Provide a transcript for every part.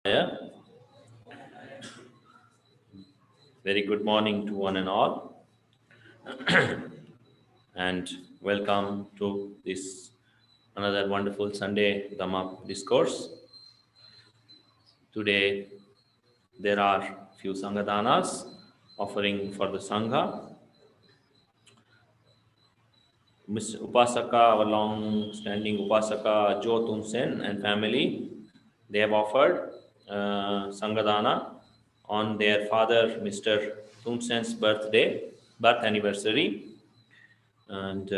Yeah. Very good morning to one and all, and welcome to this another wonderful Sunday Dhamma discourse. Today there are few Sanghadanas offering for the Sangha. Miss Upasaka, our long-standing Upasaka Jo Tun Sen and family, they have offered Sanghadana on their father, Mr. Tun Sen's birth anniversary. And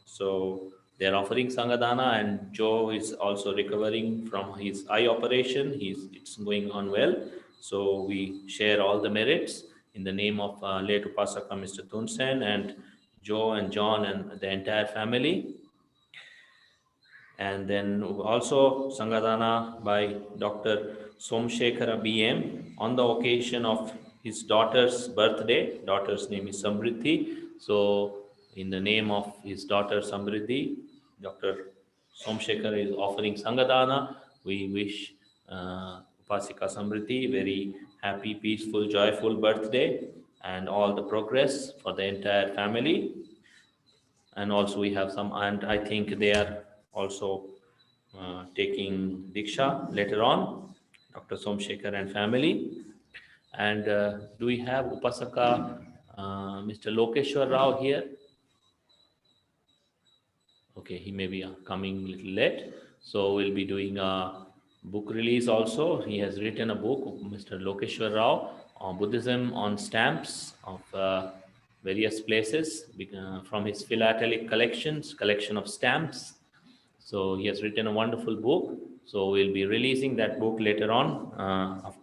so they are offering Sanghadana, and Joe is also recovering from his eye operation. It's going on well. So we share all the merits in the name of late Upasaka Mr. Tunsen and Joe and John and the entire family. And then also Sanghadana by Dr. Somshekara BM on the occasion of his daughter's birthday. Daughter's name is Samriddhi. So in the name of his daughter Samriddhi, Dr. Somshekara is offering Sanghadana. We wish Upasika Samriddhi very happy, peaceful, joyful birthday and all the progress for the entire family. And also we have some, and I think they are also taking Diksha later on, Dr. Somshekar and family. And do we have Upasaka Mr. Lokeshwar Rao here? Okay, he may be coming a little late. So we'll be doing a book release also. He has written a book, Mr. Lokeshwar Rao, on Buddhism on stamps of various places from his philatelic collection of stamps. So he has written a wonderful book. So we'll be releasing that book later on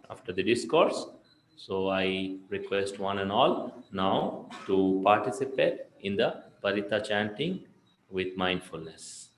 after the discourse. So I request one and all now to participate in the Parita chanting with mindfulness.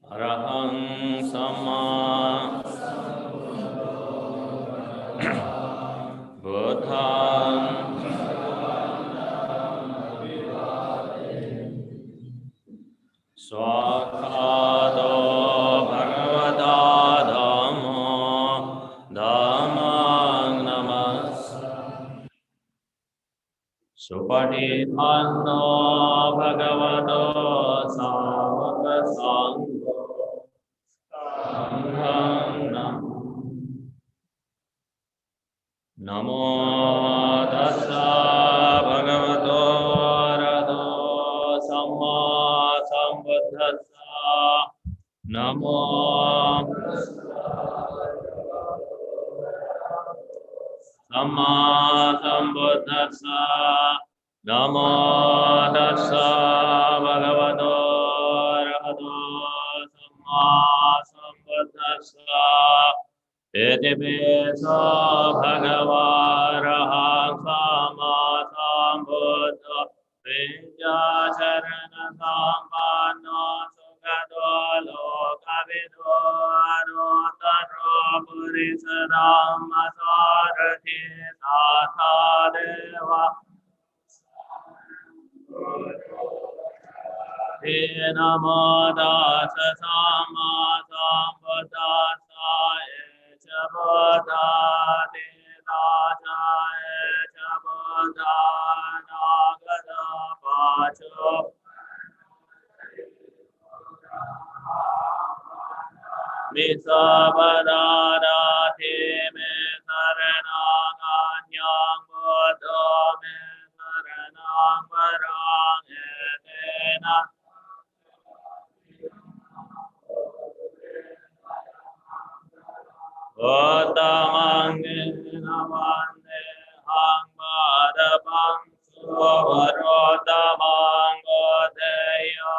Arahang Sama Buddhang Swakado Bhagavata Dhammo Dhammang Namas Supatithanno Bhagavato Savaka Sangho Sanghang Namo Tassa Bhagavato Arahato Samma Sambuddhassa Namo Samma Sambuddhassa Namo Tassa Bhagavato Arahato Samma Sambuddhassa Etipiso Bhagava Arahang Samma Sambuddha Vijja Charana Sambhano Sukado Lokavido Anutaro Purisa Dhamma Sarati Satha Deva Namo Dasa Samma Sambuddhassa Chabodhati Misabadadati me saranaganyang buddho me saranang parang etena Uttamang Navande Hang Madapang Suvarodamang Godeya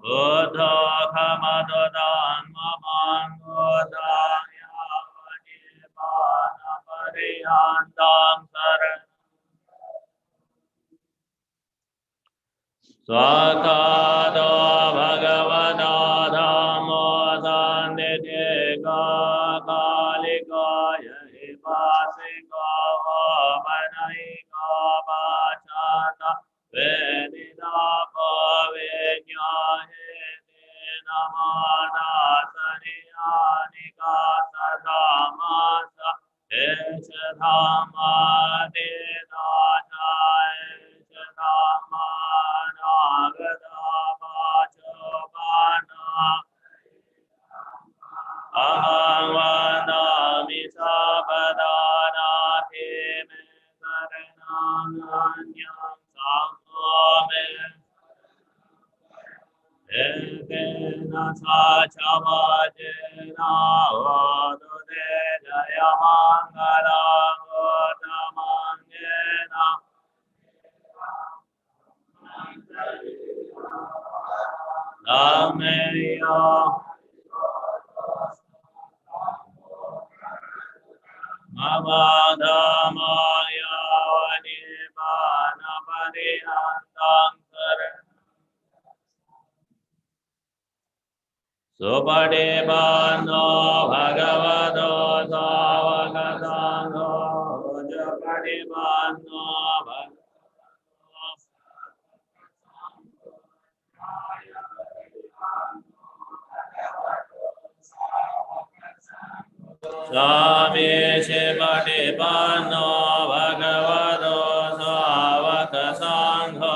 Buddha Kamadodan Mamang Godaya Vanipana Pariyantang Saran Swakado Bhagavata Dhammo Sanditeka Kalikaya Hipasika Vanaika Vachata Vedita Pavinyahete Namana Saniyanika Sadhamasa Esha Dhamma Dedata Esha Dhamma Nagada Vachopana Aham Vandami Sabadana Teme Sarananyam Samhome Ekena Sachavajena Vadude Jayamangala Godamangena Dhameya Mavadhamaya Vanipana Parihantang Saran Supadebano Bhagavato Savakasano Japadebano Swami Shipadebano Bhagavato Savakasano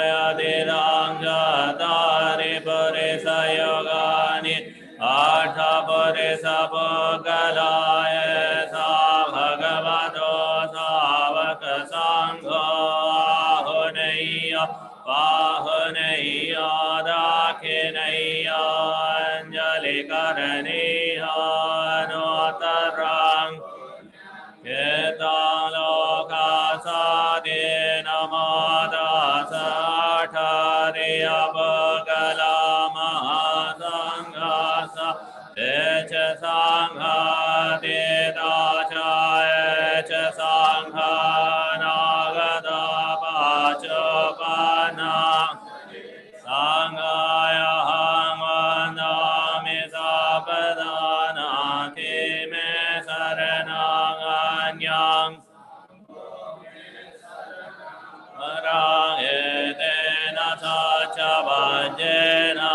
Yadidang Jatari Purisa Yogani Atha Purisa Pugalaya Sa Bhagavato Savakasano Ahuneya Pahuneya Dakhineya Anjali Karaniya Notarang Ketang Loka Sadina Mada Sathariya Bhagala Mahasangasa Echa Sangha Dedacha Echa Sangha Nagada Pachopana Sangaya Hangvandami Sapadana Kime Saranaganyang Parang Etena Sachavajena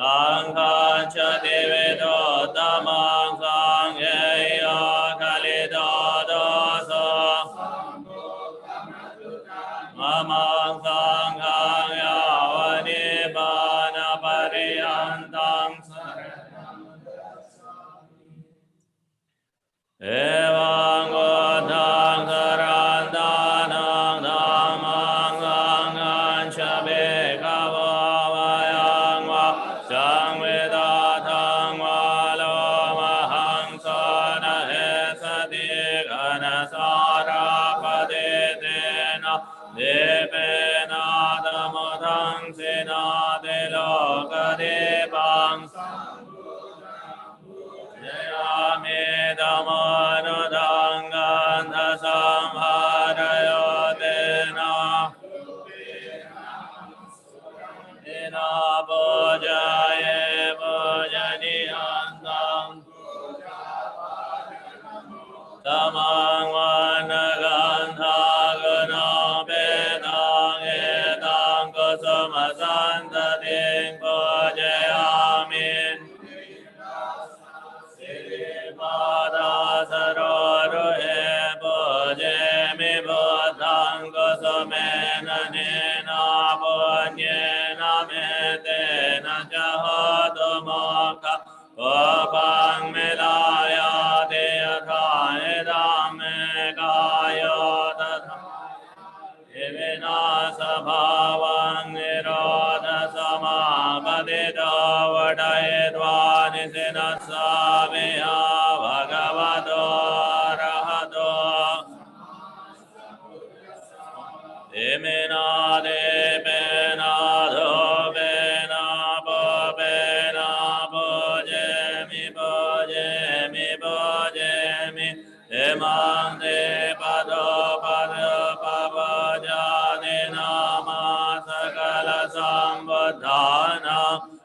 Sanghacha Devedo Tamang Sangheya Kalidadasa Mamang Sanghaya Vanipana Pariyantang Evang Godang Sarantanang Dhammang Sanghan Shabekava Vayang Va Sangvedatang Valo Mahang Sana Esati Ganasara Padetena Devena Damodang Sena Delokadebang Jayamedamanodangan Samharayotena Ena Bojaye Bojaniyantang Tamang Vanagandha Guna Bedang Etang Kusuma Santating Bojayamin Pada Saroro He Bojayamin menanena punyena metena jahoto mokha Vapang melaya deyathaya dhamme kayo tatha Vivinasa bhavang nirodha samabadita vadayedva nisinasa viha bhagavato arahato Dimina dipena dhopena popena pojemi pojemi pojemi Imam pado pado pavajani nama sakala sambodhana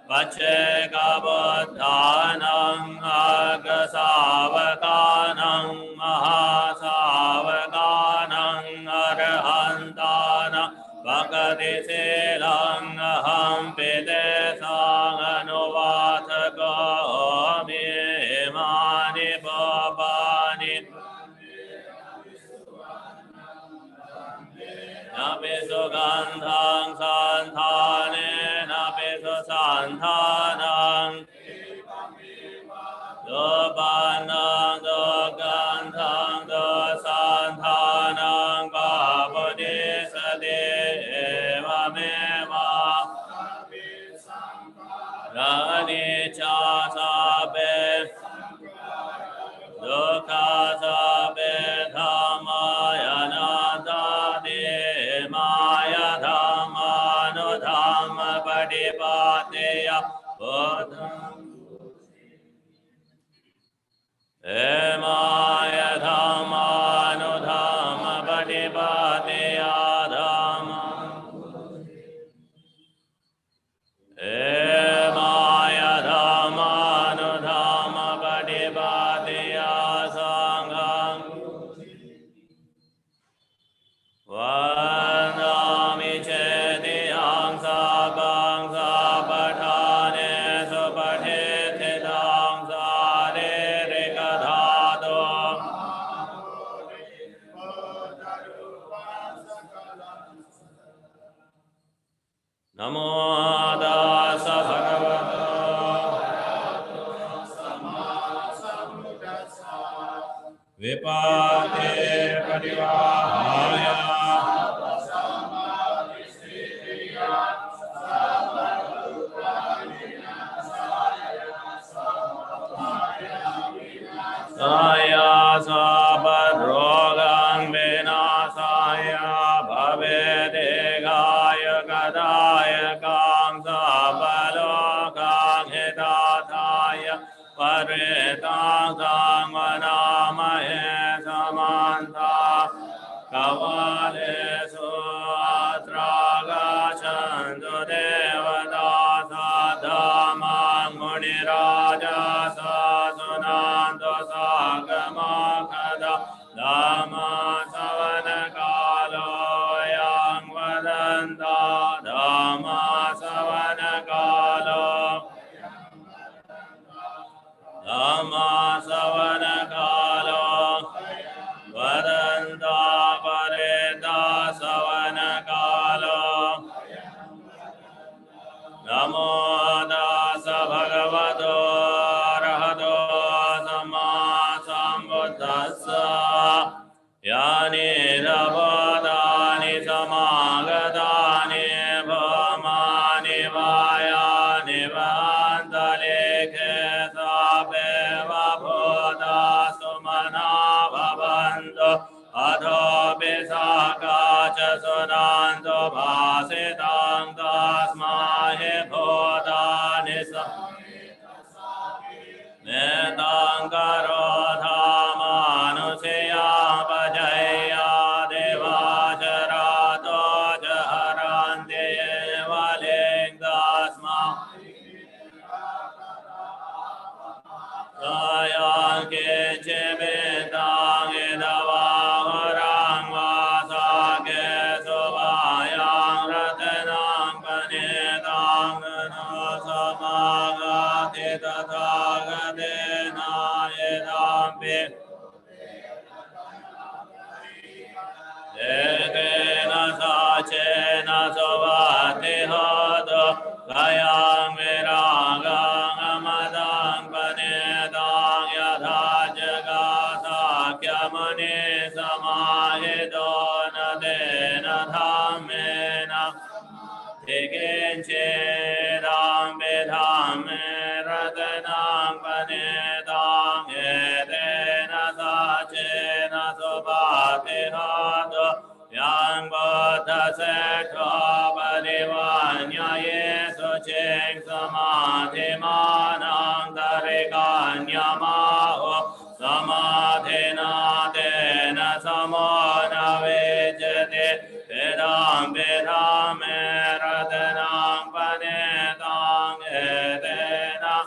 Pacheka bodhanam agasavakanam mahasavakanam arahantana Bhakati silang aham pite sang anuvataka ami imani papani Napisu gandhang santane napisu santanang Dopanang dogandhang dosantanang Babudisade evameva Rani cha sabe Dukha sabe dhamaya nadade maya dhamma dhamma padipateya bodham Emaya dhamma dhamma padipateya dhamma Emaya dhamma dhamma padipateya sangham Vandami chetiyam sabang sapadhane supadhititham saririkadhato Namo dasa bhagavato Vipate padivahaya Saya sabadrogang vinasaya bhavedegaya kadaya kang sabalokang hitataya paritang sangvanamahe samanta kavalesu atragachantu devata sadhamang muniraja sasunanto sagamakada dhamma savana kalo yang vadanta dhamma savana kalo Dhamma savana kalo vadanta parita savana kalo Namo dasa bhagavato arahato samma sambuddhassa Yani dabodani samagadani bhamani vayani vandalekhe sabeva bodha sumana bhavanto adho bisaka cha sunanto bhasitang tasmahe bodhani Metang karo dhamanuseya pajaya devajarato jaharante valing dasma sayang keche betang edavahorang vasake suvayang ratanang panetang samagati tathagatina edampi Ekena sa विदोनदेन धामेन Tiginchedam bedham radhanam panedam edena sachena subhate hado yang bodha setva parivanya yesu cheng samadhi manam tarikanya maho samadhena dena samona vejate bedam bedham radhanam panedam edena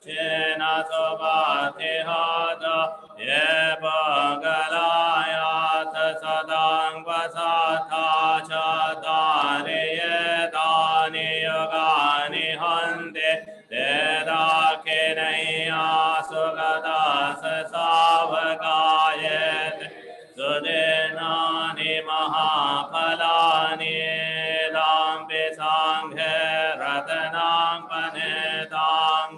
chena sobhate hada ye bagalayat sadang vasatha chatare ye dani yogani hante tedake naiya sugata savagayet sudenani mahaphalani lambe sanghe ratanam panedam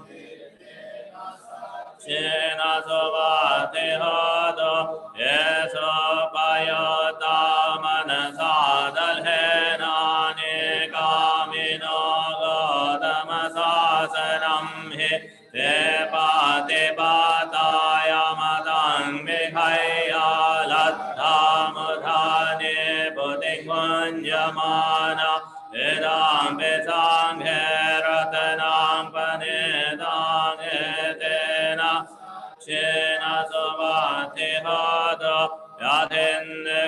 Shena sobhate hado yeso payota manasa dalhenani kamino godamasasanam he te pate pataya madang mekhaya laddha mudhane buddhikunjamana vedam besanghe ratanam panedam edena Shena sobhate hada yathen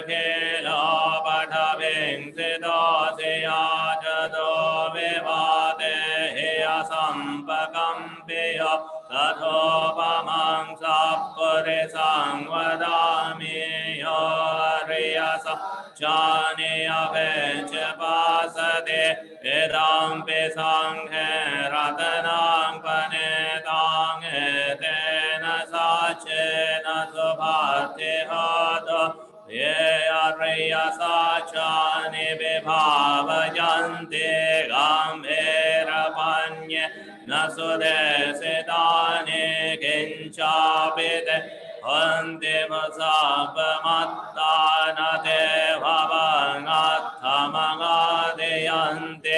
khela pathaving siddhasya jado vivate heya sampakampiya tathopamang sappurisang vadami yoriyasa chaniya vecha pasade vedam pesanghe ratanang panedang edena sachena subhate hada ye ariya sachani vibhavayante gambhira panye nasudesidane kinchapite hante vasapamattana devavangathamangadeyante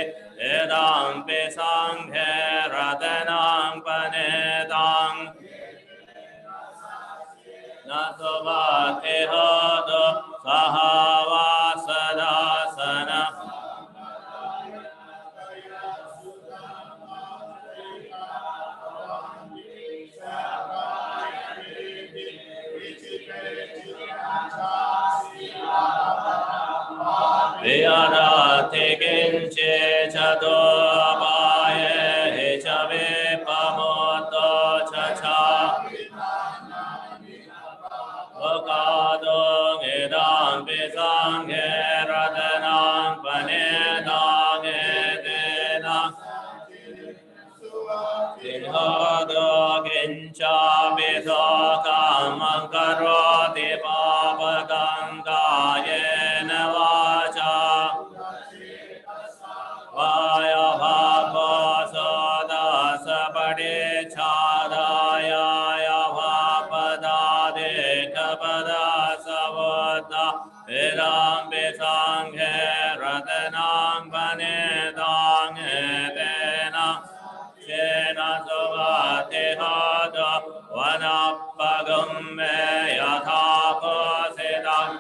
edam pesanghe ratanang panedang Nasubhate hado sahavasadasana Viyadate kinche chado apaye hechave pamoto chacha Vakadong edam pisanghe ratanang panedang edena Tilhado kincha pisakam karoti papagangayena vacha Vaya bhava sadasa pade chadaya vapada pada savada vedam besanghe ratanam panedam edena Shena sobhate hada vanapagam me yathapasidam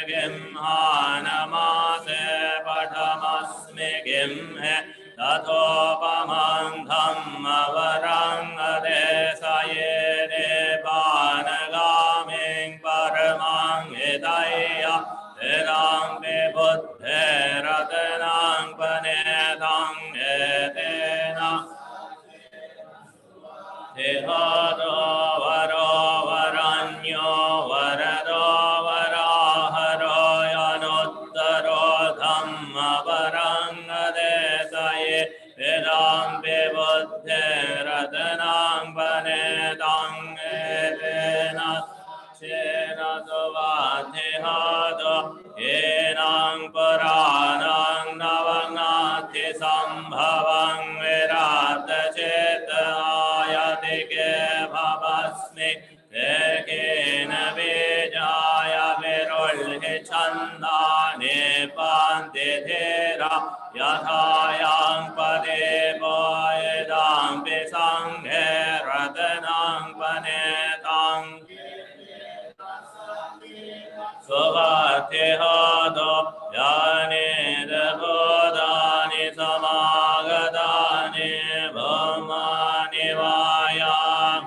gimhanamase padhamasmi gimhe tathopamang dhammavarang adesayene panagaming paramang edaya vedam buddhe ratanang panedam edena Tehado varo varanyo varado varaharo yanuttaro dhamma varangadesaye vedam buddhe ratanang panedam edena Shena sobhate hado enang paranang navangati sambhavang virata chetayatike bhavasmi tekena vijaya virulhe chandane pante thera yathayang pade boyedam pisanghe ratanang panetang Suvatihodo yani devodani samagadani bhamani vayam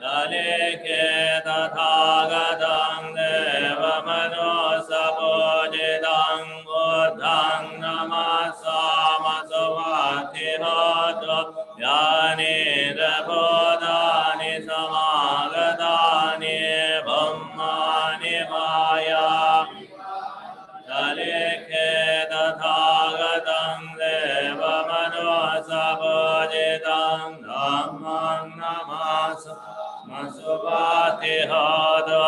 dalike tathagadam devamanosavodidam buddham namasama suvatihodo yani devodani samagadani bhamani vayam dalike tathagadam devamanosavodidam dhammam namasama suvatihodo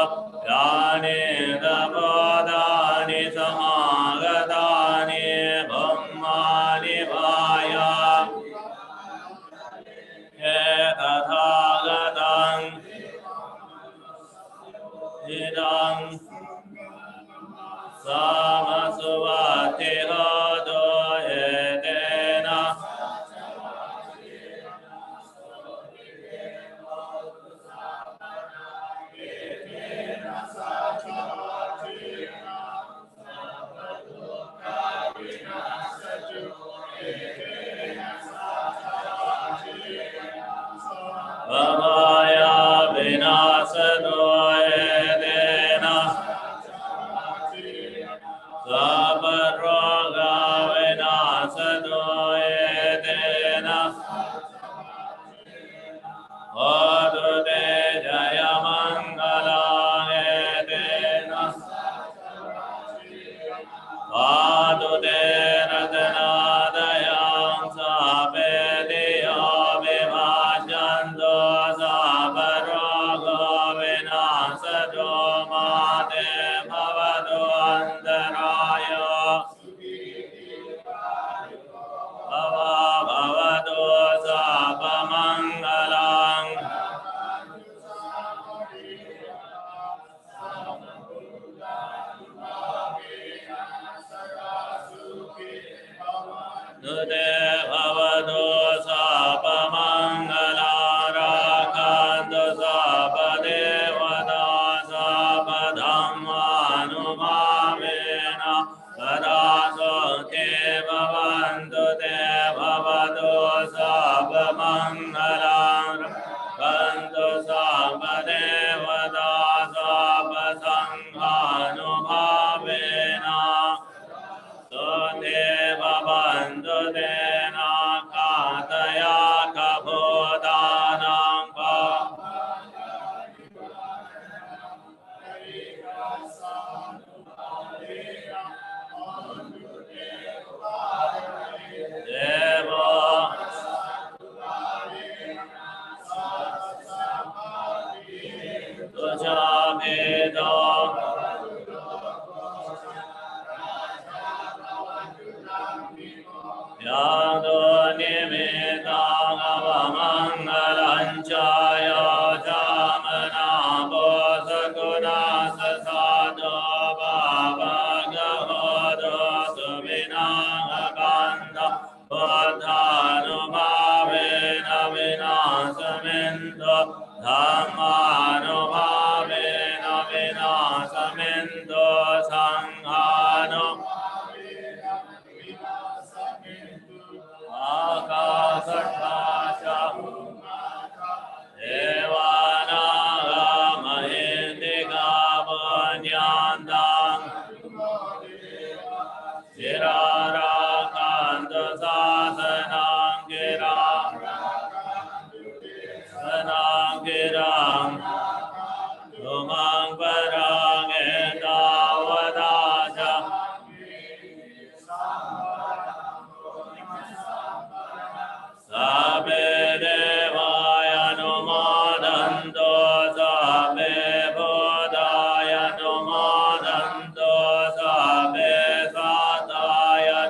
yani devodani samagadani bhamani vayam tathagadam idam samasuvatihodo edena Vavaya vinasado edena Sabaroga vinasado edena Adude jaya mangala edena Adude ratanadayam sabediya vivajando sabaroga vinasado mate bhavado antaraya bhavado sabamangalam Nude bhavado sabamangalam rakhanto sabadevata sabadhammanumamena tadaso te bhavantu te bhavado sabamangalam rakhanto sabadevata sabasanghanumamena Sote bhavantu dena kataya kabodhanam Devo Tujamedo Yado nimitang avamangalanchaya jamana bosakuna sasado babagahodo subinangaganda bodhanumavena vinasamento dhammanumavena vinasamento sanghano Akasatvacha Devanaga Mahindika Vanyandam Chirarakanta Sasanam Giram Sanam Giram Umang Parang Etavadaja Sabe Devaya Numadanto Sabe Bodhaya Numadanto Sabe Sataya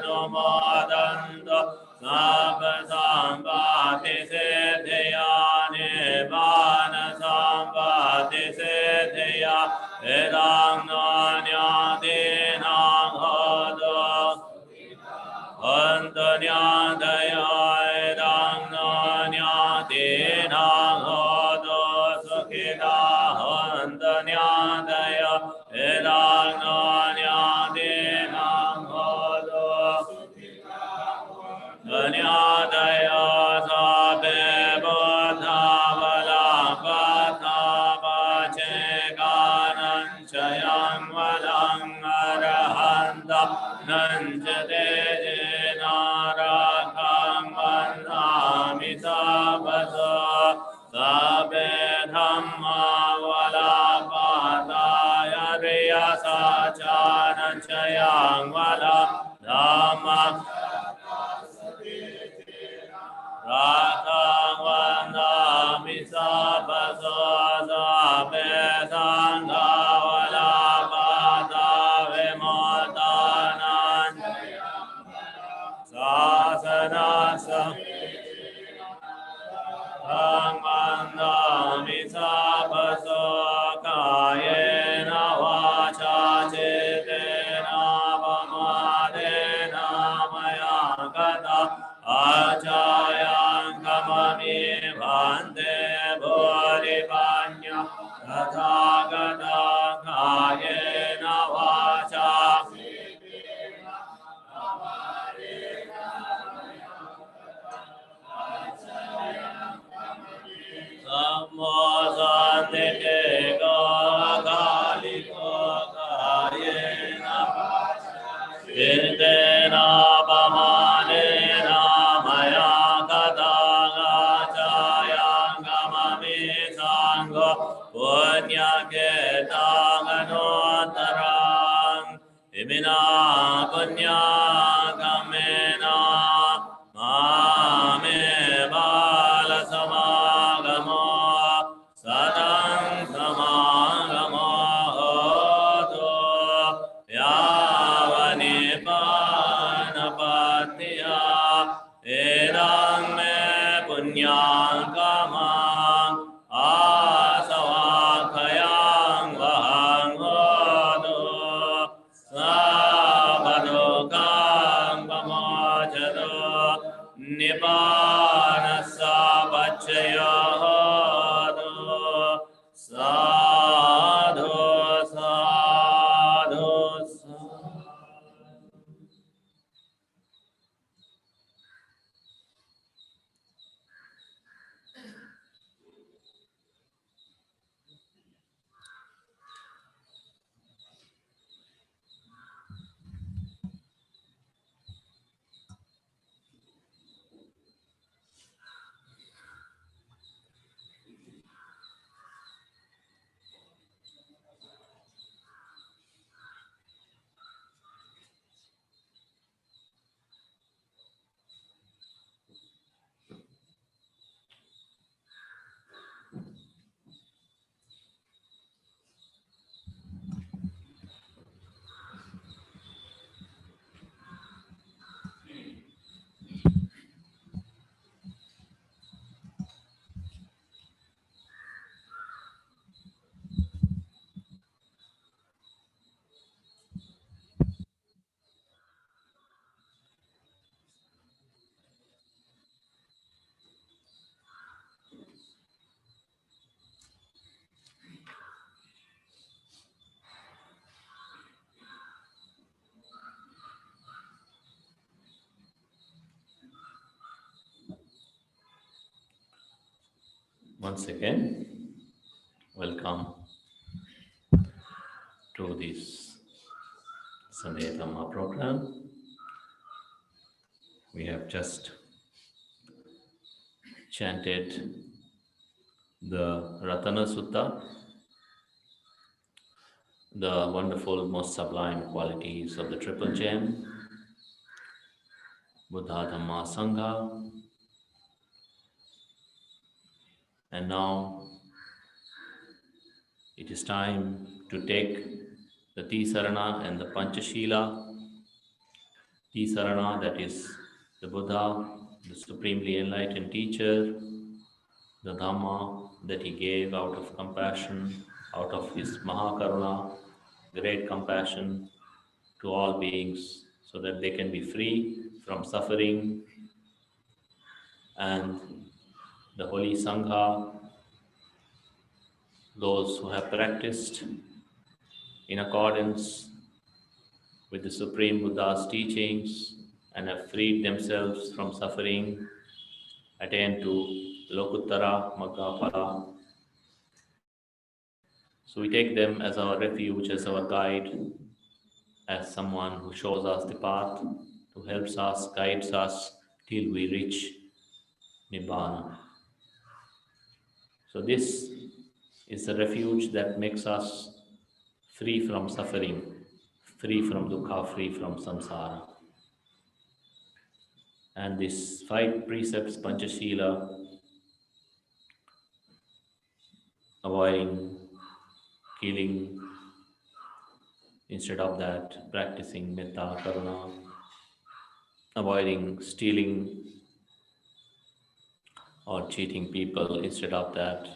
Once again, welcome to this Sunday DHAMMA program. We have just chanted the Ratana Sutta, the wonderful, most sublime qualities of the Triple Gem, Buddha, Dhamma, Sangha. And now it is time to take the Tisarana and the Panchashila. Tisarana, that is the Buddha, the supremely enlightened teacher, the Dhamma that he gave out of compassion, out of his Mahakaruna, great compassion to all beings, so that they can be free from suffering, and the Holy Sangha, those who have practiced in accordance with the Supreme Buddha's teachings and have freed themselves from suffering, attain to Lokuttara Magga. So we take them as our refuge, as our guide, as someone who shows us the path, who helps us, guides us till we reach Nibbana. So this is the refuge that makes us free from suffering, free from dukkha, free from samsara. And these 5 precepts, Panchashila, avoiding killing, instead of that, practicing metta, karuna, avoiding stealing or cheating people, instead of that,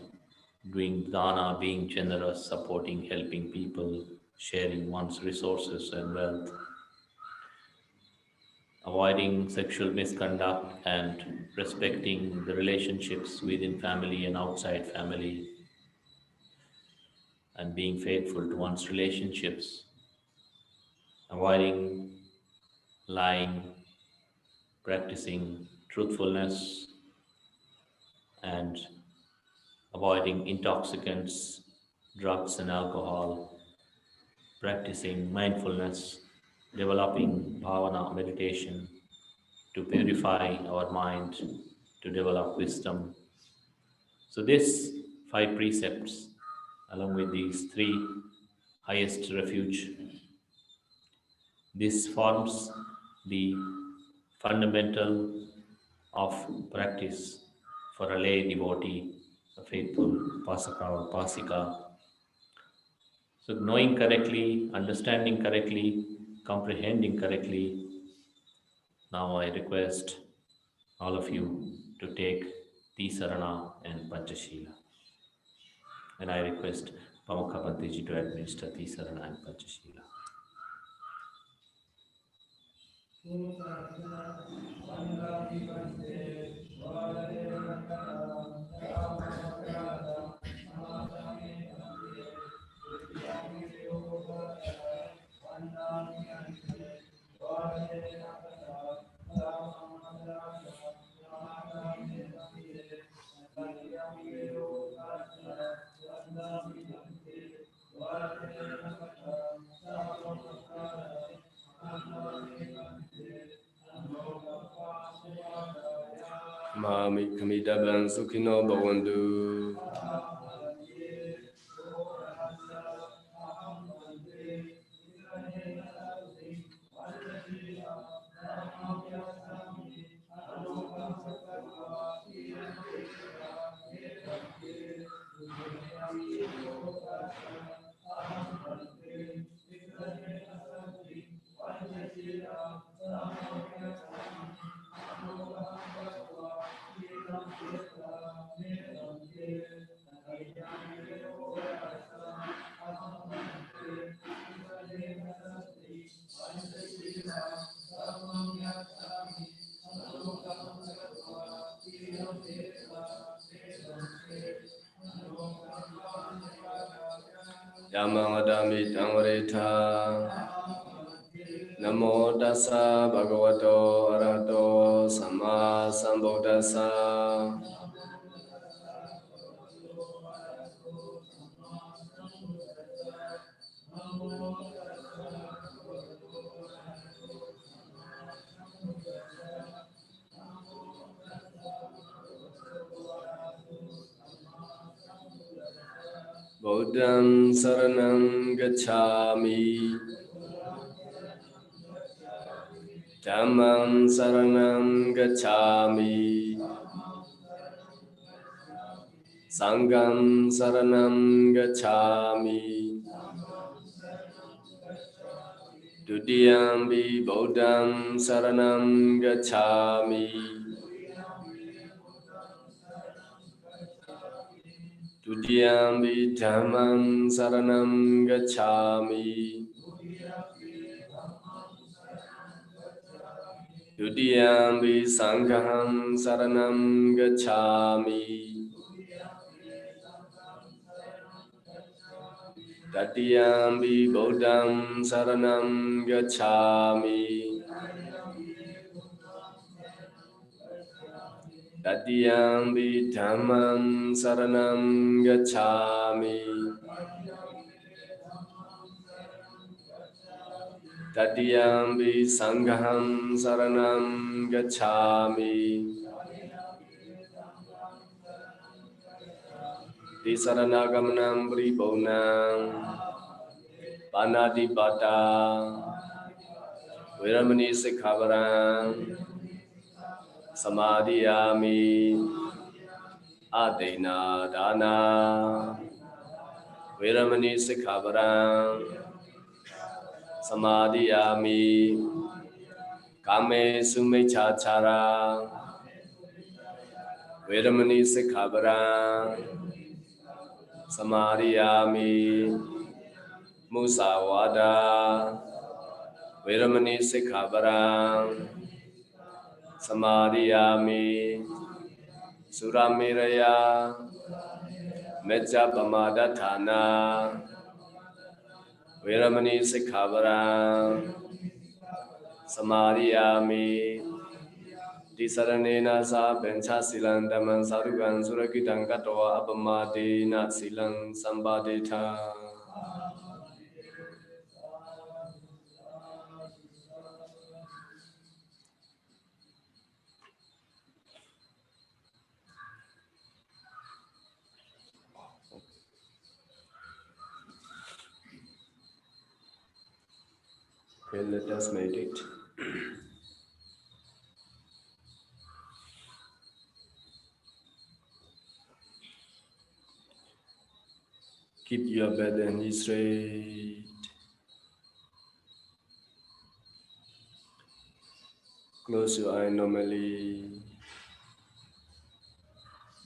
doing dana, being generous, supporting, helping people, sharing one's resources and wealth, avoiding sexual misconduct and respecting the relationships within family and outside family, and being faithful to one's relationships, avoiding lying, practicing truthfulness, and avoiding intoxicants, drugs, and alcohol, practicing mindfulness, developing bhavana meditation to purify our mind, to develop wisdom. So, these 5 precepts, along with these 3 highest refuge, this forms the fundamental of practice for a lay devotee, a faithful pasaka or pasika. So, knowing correctly, understanding correctly, comprehending correctly, now I request all of you to take Tisarana and Panchashila. And I request Pamukha Bhantiji to administer Tisarana and Panchashila. Mami kamidaban sukhino bhavantu. Dhammang vadami tamvareta. Namo tassa bhagavato arahato samma sambuddhassa. Buddham saranam gacchami. Dhammam saranam gacchami. Sangham saranam gacchami. Dutiyampi Buddham saranam gacchami. Dutiyampi Dhammam saranam gacchami. Dutiyampi Sangham saranam gacchami. Tatiyampi Buddham Saranam Gacchami. Tatiyampi Dhammam Saranam Gacchami. Tatiyampi Sangham Saranam Gacchami. Tisaranagamnam Bribonam Panadipata Viramani Sikkhaparam Samadhiyami Adena Dana Viramani Sikkhaparam Samadhiyami Kame Sumechachara Viramani Sikkhaparam Samadhiyami Musawada Viramani Sikkhaparam Samadhiyami Suramiraya Mejja Pamadatthana Viramani Sikkhaparam Samadhiyami Tisaranena sa bencha silang daman sarugan surakitang katoa apamadena silang sambadeta. Okay, let us meditate. Keep your body straight. Close your eye normally.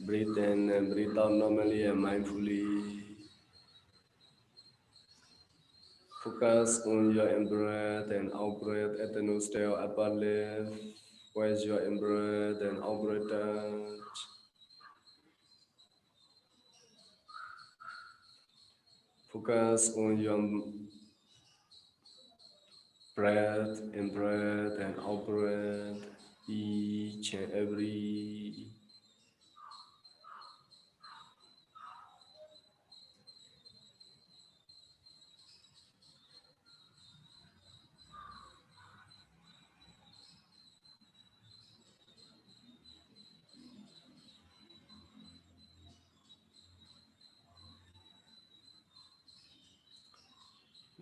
Breathe in and breathe out normally and mindfully. Focus on your in-breath and out-breath at the nostril upper lip. Where's your in-breath and out-breath touch? Focus on your breath, in-breath and out-breath, each and every.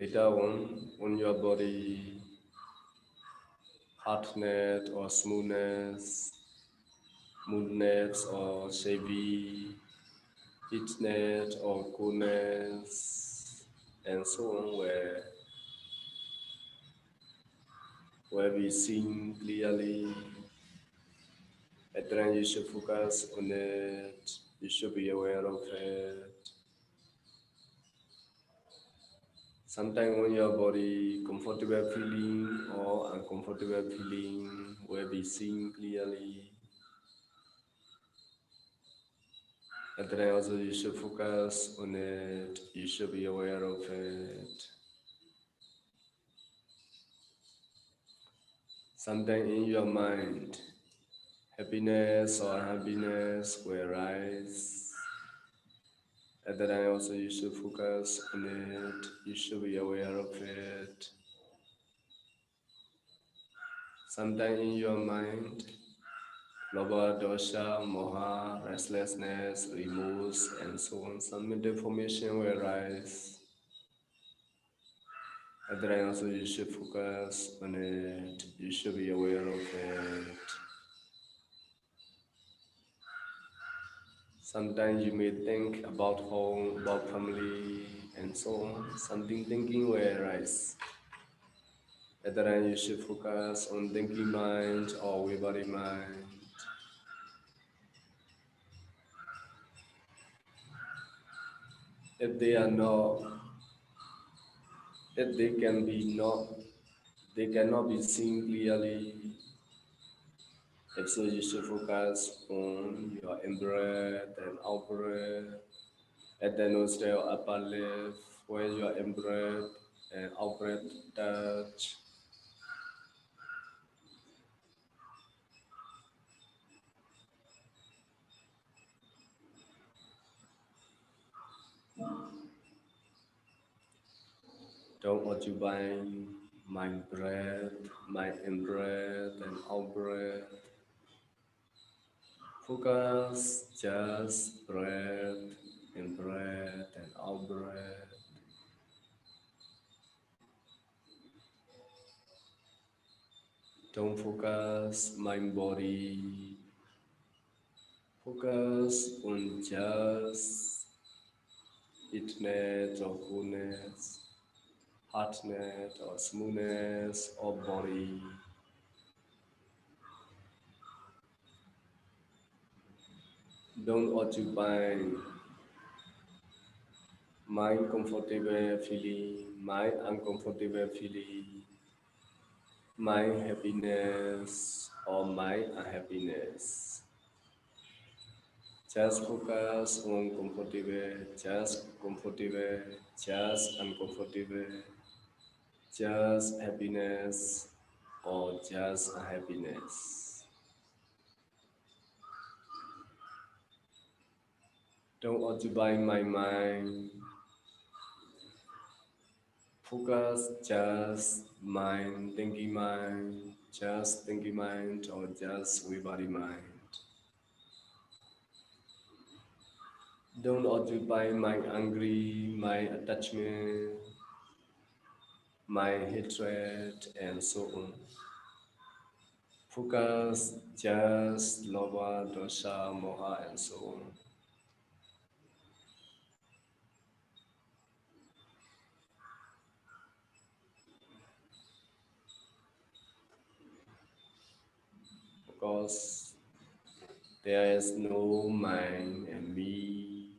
Later on your body, hardness or smoothness, moodness or heavy, heatness or coolness, and so on, where we see clearly. At then you should focus on it, you should be aware of it. Sometimes when your body comfortable feeling or uncomfortable feeling will be seen clearly. And then also you should focus on it, you should be aware of it. Sometimes in your mind, happiness or unhappiness will rise. At that time also you should focus on it, you should be aware of it. Sometimes in your mind, lobha, dosha, moha, restlessness, remorse, and so on, some information will rise. At that time also you should focus on it, you should be aware of it. Sometimes you may think about home, about family, and so on. Something thinking will arise. At that time, you should focus on thinking mind or body mind. If they are not, if they can be not, they cannot be seen clearly. If so, you should focus on your in-breath and out-breath. At the nostril, upper lip, where your in-breath and out-breath touch. Don't occupy my breath, my in-breath and out-breath. Focus just breath, in-breath and out-breath. Don't focus mind body. Focus on just itness or coolness, hardness or smoothness of body. Don't occupy my comfortable feeling, my uncomfortable feeling, my happiness or my unhappiness. Just focus on comfortable, just uncomfortable, just happiness or just unhappiness. Don't occupy my mind. Focus just mind, just thinking mind or just with body mind. Don't occupy my angry, my attachment, my hatred, and so on. Focus just lova, dosha, moha, and so on. Because there is no mind and me,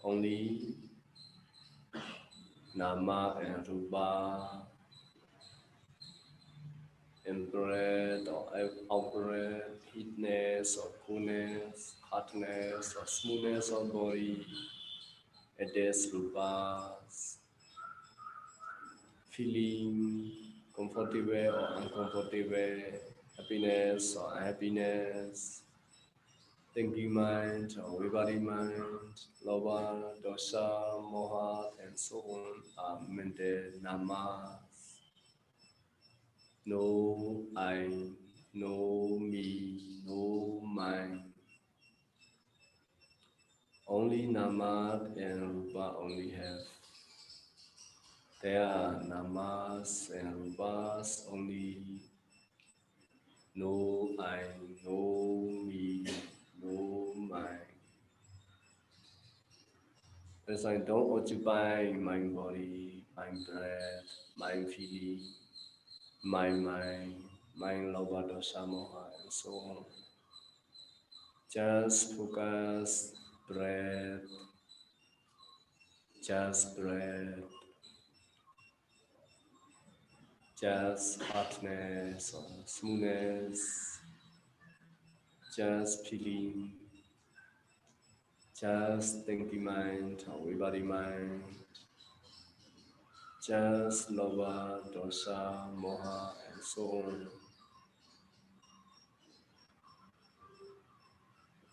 only nama and rupa, in breath or out breath, heatness or coolness, hardness or smoothness of body, it is rupas, feeling comfortable or uncomfortable, happiness or unhappiness, thinking mind or vibody mind, lova, dosha, moha, and so on are mental namas. No I, no me, no mine. Only namat and rupa only have. There are namas and rupas only. No I, no me, no mine. As I don't occupy my body, my breath, my feeling, my mind, my lova, dosa, moha, and so on. Just focus, breath, just breath, just hardness or smoothness, just feeling, just thinking mind or body mind, just lova, dosa, moha, and so on.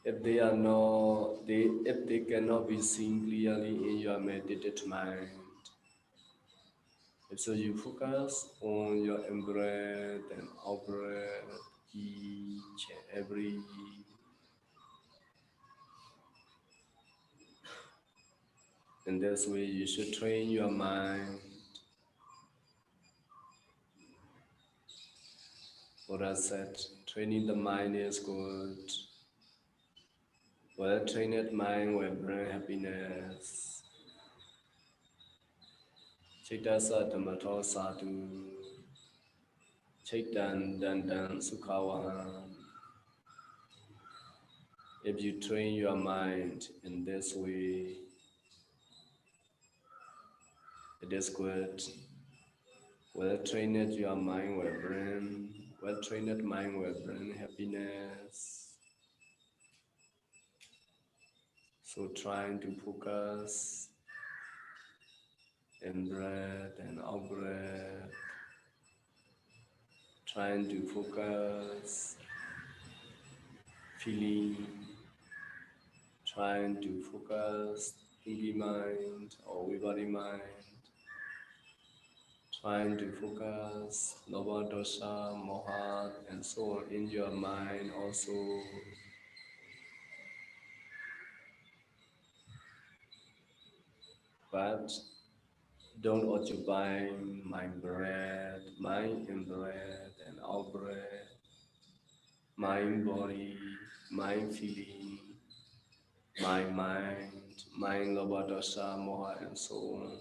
If they cannot be seen clearly in your meditated mind, so you focus on your in-breath and out-breath, each and every. In this way, you should train your mind. Buddha said, training the mind is good. Well-trained mind will bring happiness. Chaitasa Dhammato Sadhu, Chaitan Dandan Sukhawahan. If you train your mind in this way, it is good. Well-trained mind will bring happiness. So trying to focus in breath and out breath. Trying to focus, feeling, trying to focus, thinking mind or body mind, trying to focus, lower dosha, moha, and so on in your mind also. But don't occupy mind breath, mind in breath and out breath, mind body, mind feeling, mind lower dosha, moha, and so on.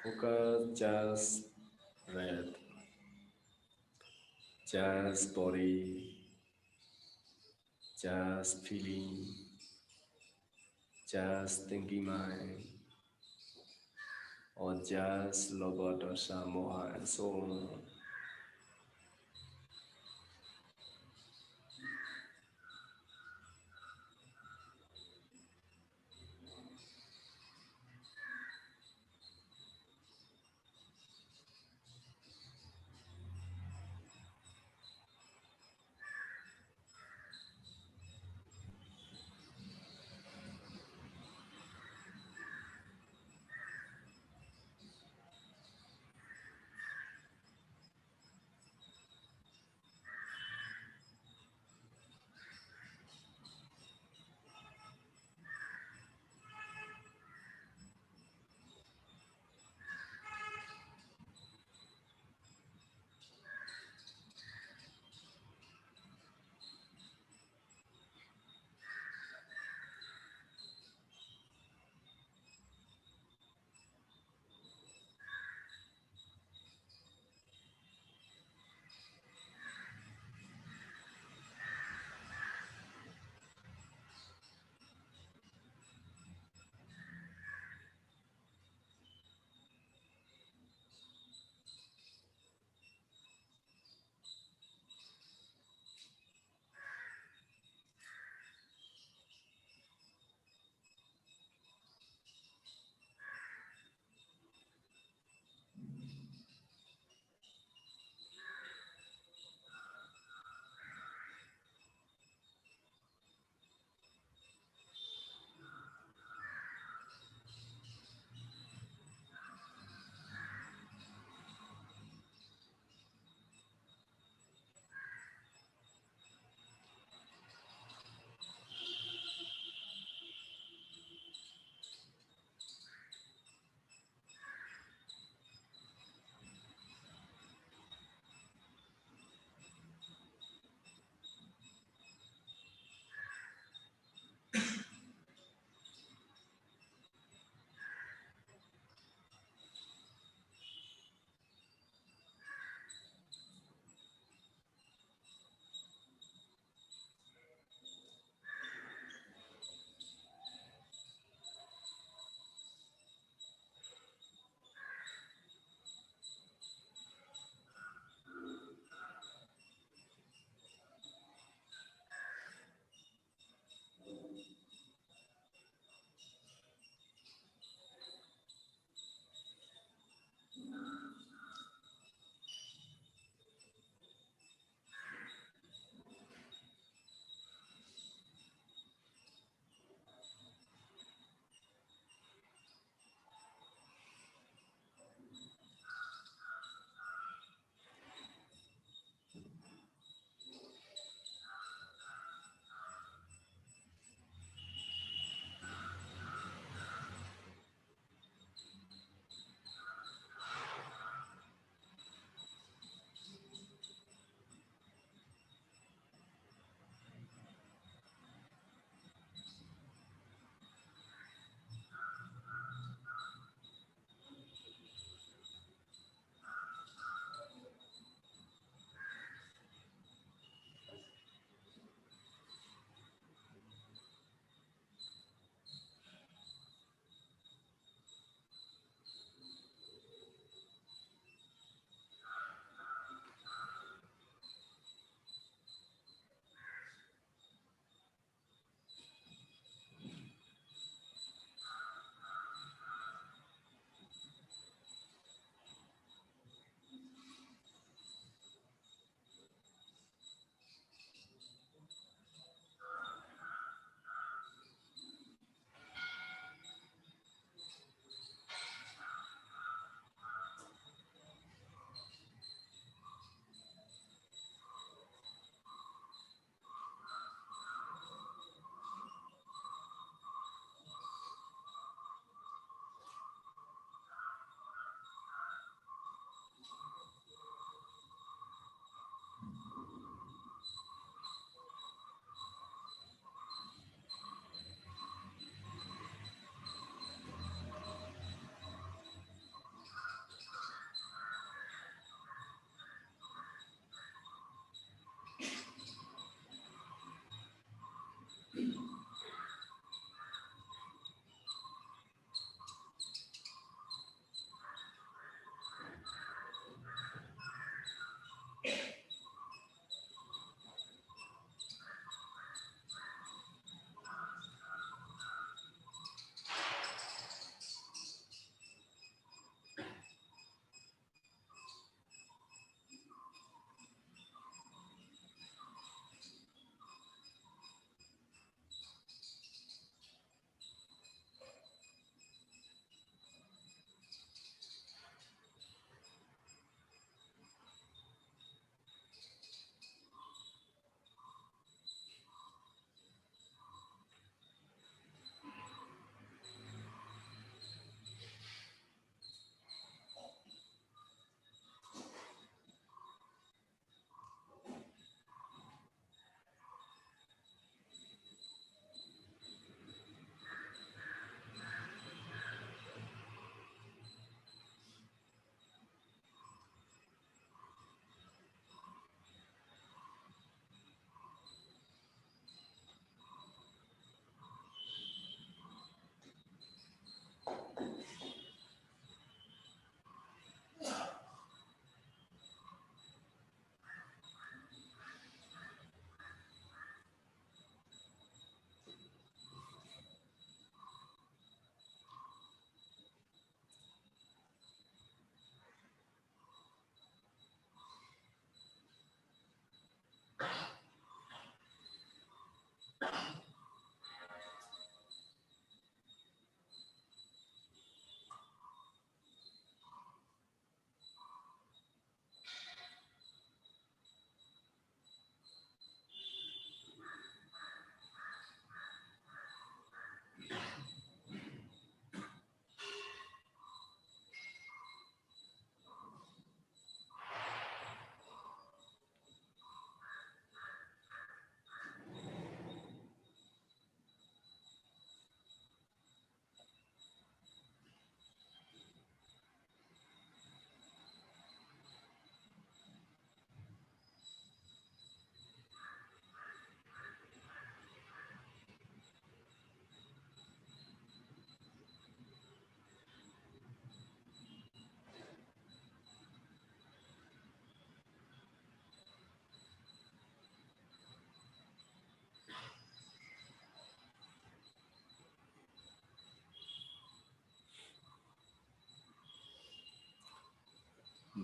Focus just breath, just body, just feeling, just thinking mind, or just lower dosha, moha, and so on.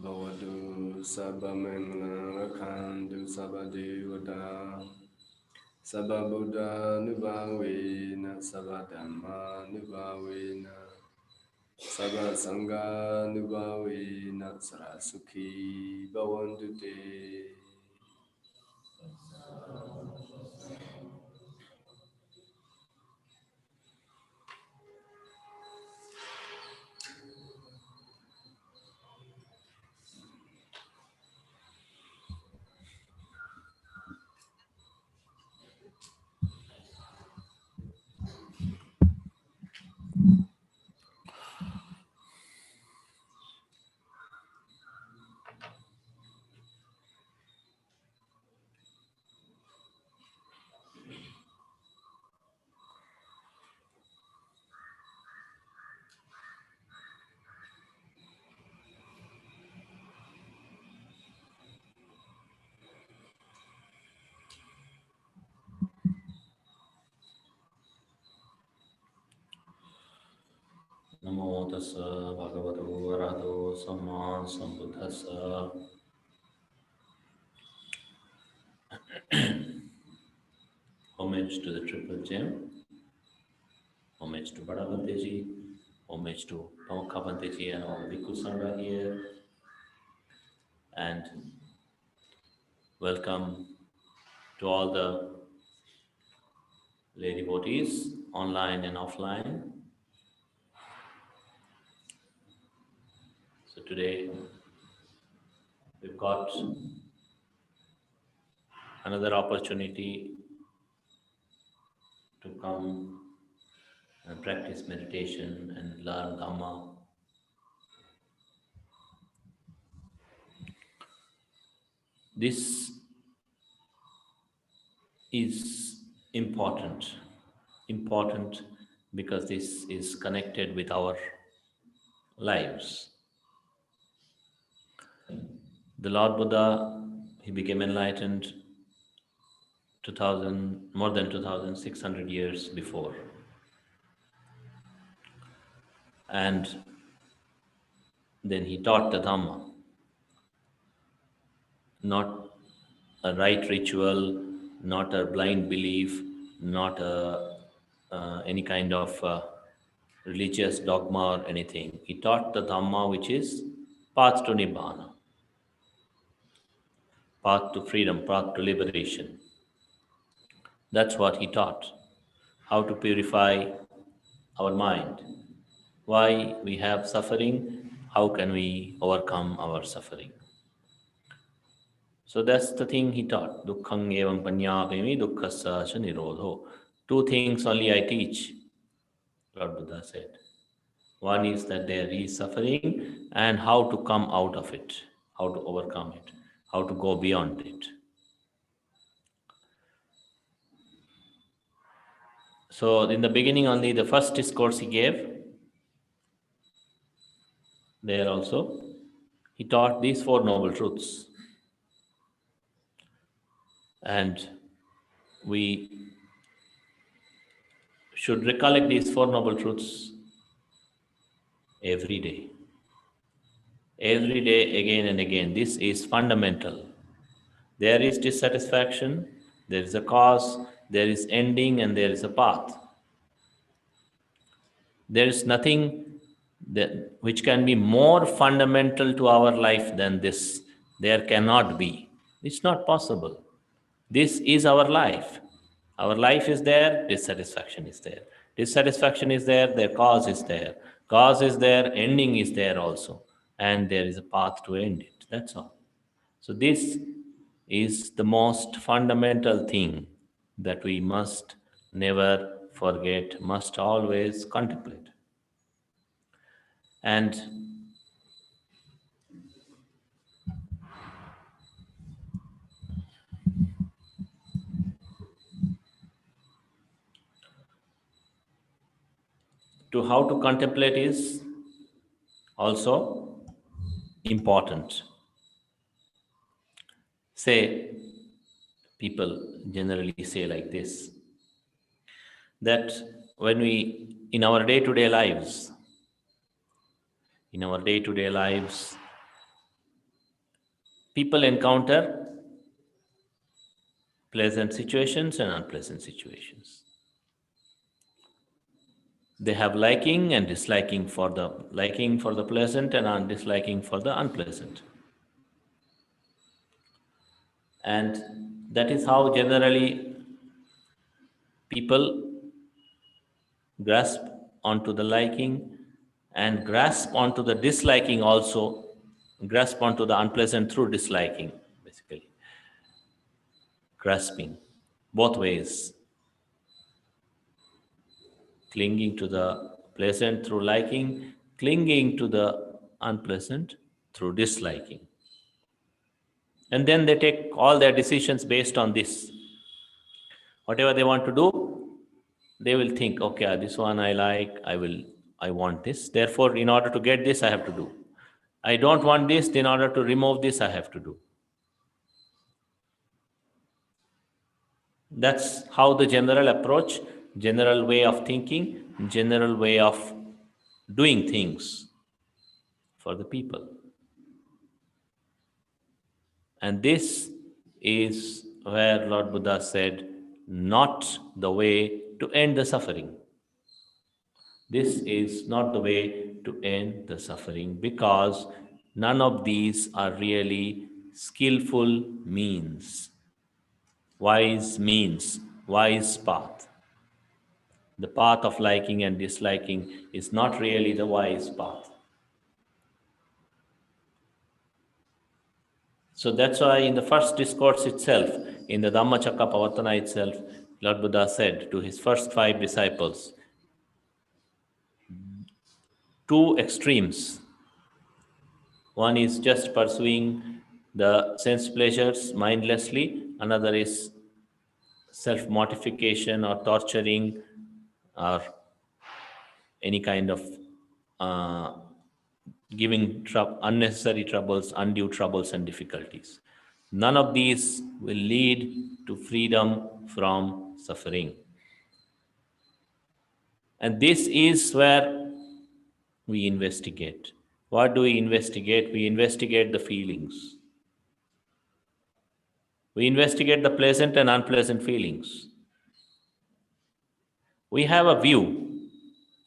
Bhavatu Sabba Mangala Rakhantu Sabba Devata Sabba Buddha Nubhavena Sabba Dhamma Nubhavena Sabba Sangha Nubhavena Sarasukhi Bhavantu Te. Namo tassa bhagavato arahato samma sambuddhassa. Homage to the Triple Gem, homage to Badabanteji, homage to Pamukhabanteji and all the Bhikkhu Sangha here, and welcome to all the lay devotees, online and offline. So today we've got another opportunity to come and practice meditation and learn Dhamma. This is important because this is connected with our lives. The Lord Buddha, he became enlightened more than 2,600 years before. And then he taught the Dhamma, not a right ritual, not a blind belief, not any kind of religious dogma or anything. He taught the Dhamma, which is path to Nibbana, path to freedom, path to liberation. That's what he taught. How to purify our mind. Why we have suffering, how can we overcome our suffering. So that's the thing he taught. Dukkhang evam panyapami dukkhassa cha nirodho. Two things only I teach, Lord Buddha said. One is that there is suffering and how to come out of it, how to overcome it, how to go beyond it. So in the beginning only, the first discourse he gave, there also, he taught these Four Noble Truths. And we should recollect these Four Noble Truths every day. Every day, again and again. This is fundamental. There is dissatisfaction, there is a cause, there is ending, and there is a path. There is nothing which can be more fundamental to our life than this. There cannot be. It's not possible. This is our life. Our life is there, dissatisfaction is there. Dissatisfaction is there, their cause is there. Cause is there, ending is there also. And there is a path to end it. That's all. So this is the most fundamental thing that we must never forget, must always contemplate. And to how to contemplate is also important. Say, people generally say like this, that when we, in our day-to-day lives, people encounter pleasant situations and unpleasant situations. They have liking and disliking for the pleasant and disliking for the unpleasant. And that is how generally people grasp onto the liking and grasp onto the disliking also, grasp onto the unpleasant through disliking, basically. Grasping both ways, clinging to the pleasant through liking, clinging to the unpleasant through disliking. And then they take all their decisions based on this. Whatever they want to do, they will think, okay, this one I like, I want this. Therefore, in order to get this, I have to do. I don't want this, in order to remove this, I have to do. That's how the general approach, general way of thinking, general way of doing things for the people. And this is where Lord Buddha said, not the way to end the suffering. This is not the way to end the suffering, because none of these are really skillful means, wise path. The path of liking and disliking is not really the wise path. So that's why in the first discourse itself, in the Dhammacakkappavattana itself, Lord Buddha said to his first 5 disciples, 2 extremes. One is just pursuing the sense pleasures mindlessly, another is self-mortification or torturing or any kind of giving unnecessary troubles, undue troubles and difficulties. None of these will lead to freedom from suffering. And this is where we investigate. What do we investigate? We investigate the feelings. We investigate the pleasant and unpleasant feelings. We have a view.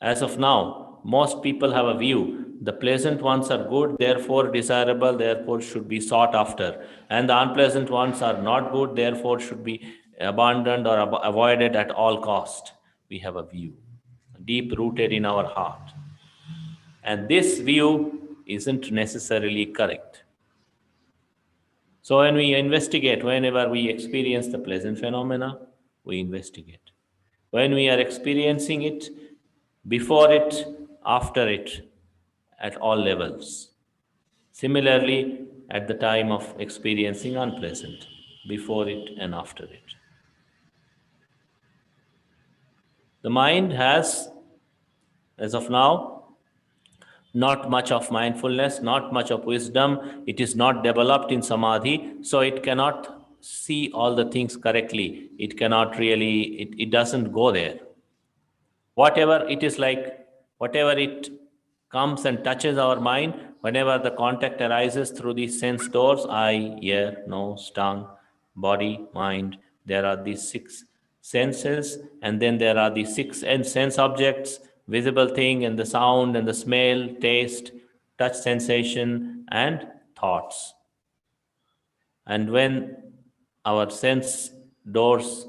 As of now, most people have a view. The pleasant ones are good, therefore desirable, therefore should be sought after. And the unpleasant ones are not good, therefore should be abandoned or avoided at all cost. We have a view, deep rooted in our heart. And this view isn't necessarily correct. So when we investigate, whenever we experience the pleasant phenomena, we investigate. When we are experiencing it, before it, after it, at all levels. Similarly, at the time of experiencing unpleasant, before it and after it. The mind has, as of now, not much of mindfulness, not much of wisdom. It is not developed in samadhi, so it cannot see all the things correctly. It cannot really, it doesn't go there. Whatever it is like, whatever it comes and touches our mind, whenever the contact arises through these sense doors, eye, ear, nose, tongue, body, mind, there are these 6 senses, and then there are these 6 sense objects, visible thing, and the sound, and the smell, taste, touch sensation, and thoughts. And when our sense doors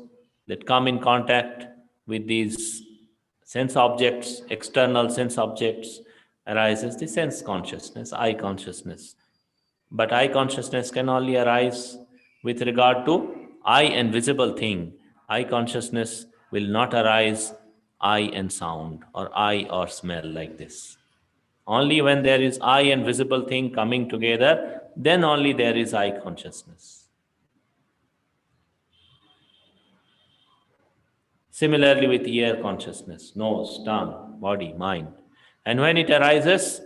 that come in contact with these sense objects, external sense objects, arises the sense consciousness, eye consciousness. But eye consciousness can only arise with regard to eye and visible thing. Eye consciousness will not arise eye and sound, or eye or smell like this. Only when there is eye and visible thing coming together, then only there is eye consciousness. Similarly with ear consciousness, nose, tongue, body, mind. And when it arises,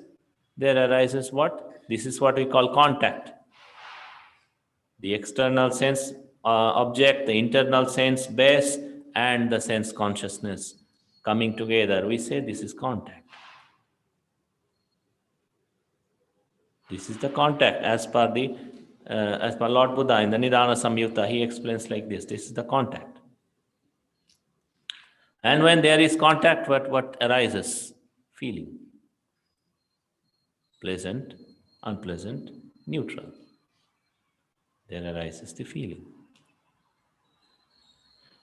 there arises what? This is what we call contact. The external sense object, the internal sense base, and the sense consciousness coming together. We say this is contact. This is the contact as per the as per Lord Buddha in the Nidana Samyutta, he explains like this. This is the contact. And when there is contact, what arises? Feeling. Pleasant, unpleasant, neutral. There arises the feeling.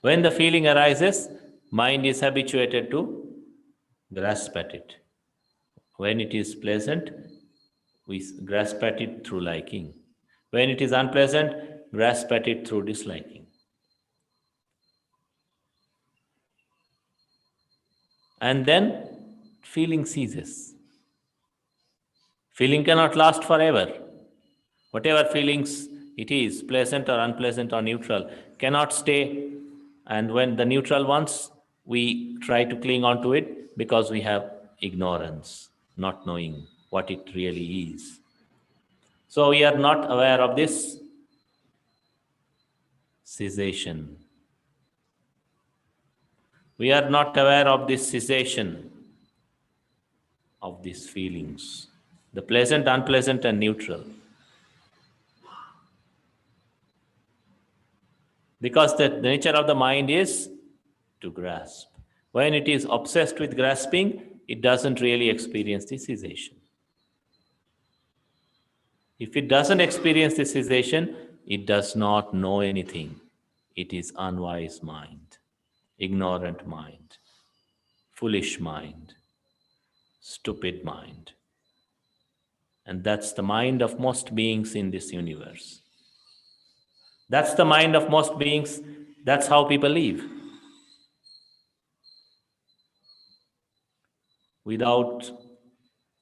When the feeling arises, mind is habituated to grasp at it. When it is pleasant, we grasp at it through liking. When it is unpleasant, grasp at it through disliking. And then feeling ceases. Feeling cannot last forever. Whatever feelings it is, pleasant or unpleasant or neutral, cannot stay. And when the neutral ones, we try to cling on to it because we have ignorance, not knowing what it really is. So we are not aware of this cessation. We are not aware of this cessation of these feelings, the pleasant, unpleasant, and neutral. Because the nature of the mind is to grasp. When it is obsessed with grasping, it doesn't really experience the cessation. If it doesn't experience the cessation, it does not know anything. It is unwise mind, ignorant mind, foolish mind, stupid mind. And that's the mind of most beings in this universe. That's the mind of most beings. That's how people live. Without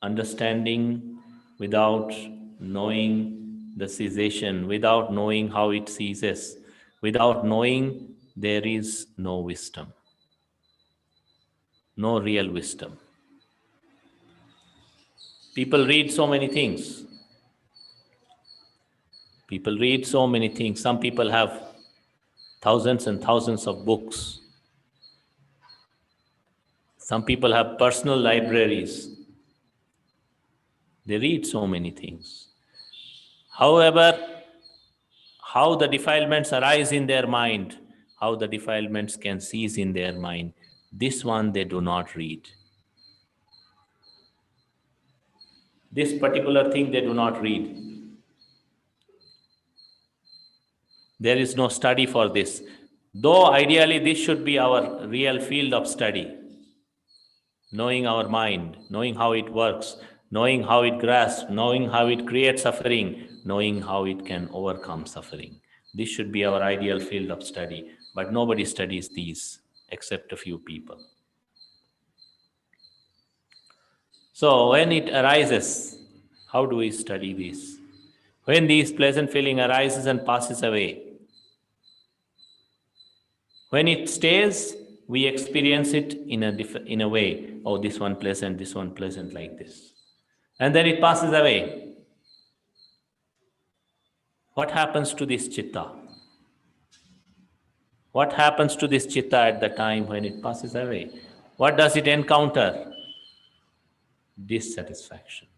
understanding, without knowing the cessation, without knowing how it ceases, without knowing, there is no wisdom, no real wisdom. People read so many things. People read so many things. Some people have thousands and thousands of books. Some people have personal libraries. They read so many things. However, how the defilements arise in their mind, how the defilements can cease in their mind, this one they do not read. This particular thing they do not read. There is no study for this. Though ideally this should be our real field of study. Knowing our mind, knowing how it works, knowing how it grasps, knowing how it creates suffering, knowing how it can overcome suffering. This should be our ideal field of study, but nobody studies these except a few people. So when it arises, how do we study this? When this pleasant feeling arises and passes away, when it stays, we experience it in a way, oh, this one pleasant, like this. And then it passes away. What happens to this chitta? What happens to this chitta at the time when it passes away? What does it encounter? Dissatisfaction.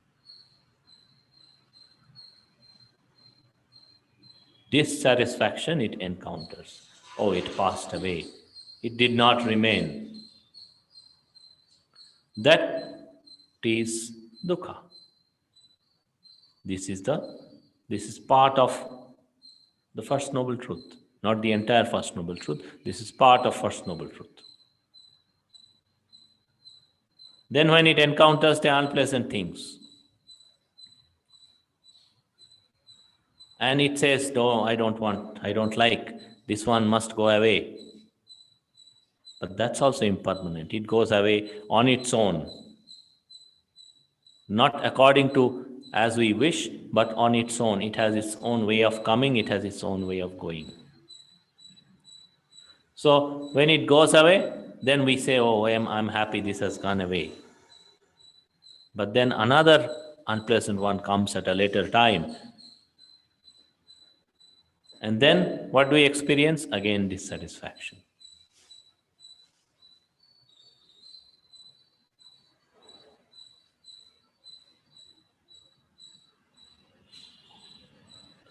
Dissatisfaction it encounters. Oh, it passed away. It did not remain. That is dukkha. This is part of the first noble truth, not the entire first noble truth. This is part of first noble truth. Then when it encounters the unpleasant things, and it says, no, I don't like, this one must go away. But that's also impermanent. It goes away on its own. Not according to as we wish, but on its own. It has its own way of coming, it has its own way of going. So when it goes away, then we say, oh, I'm happy this has gone away. But then another unpleasant one comes at a later time. And then what do we experience? Again, dissatisfaction.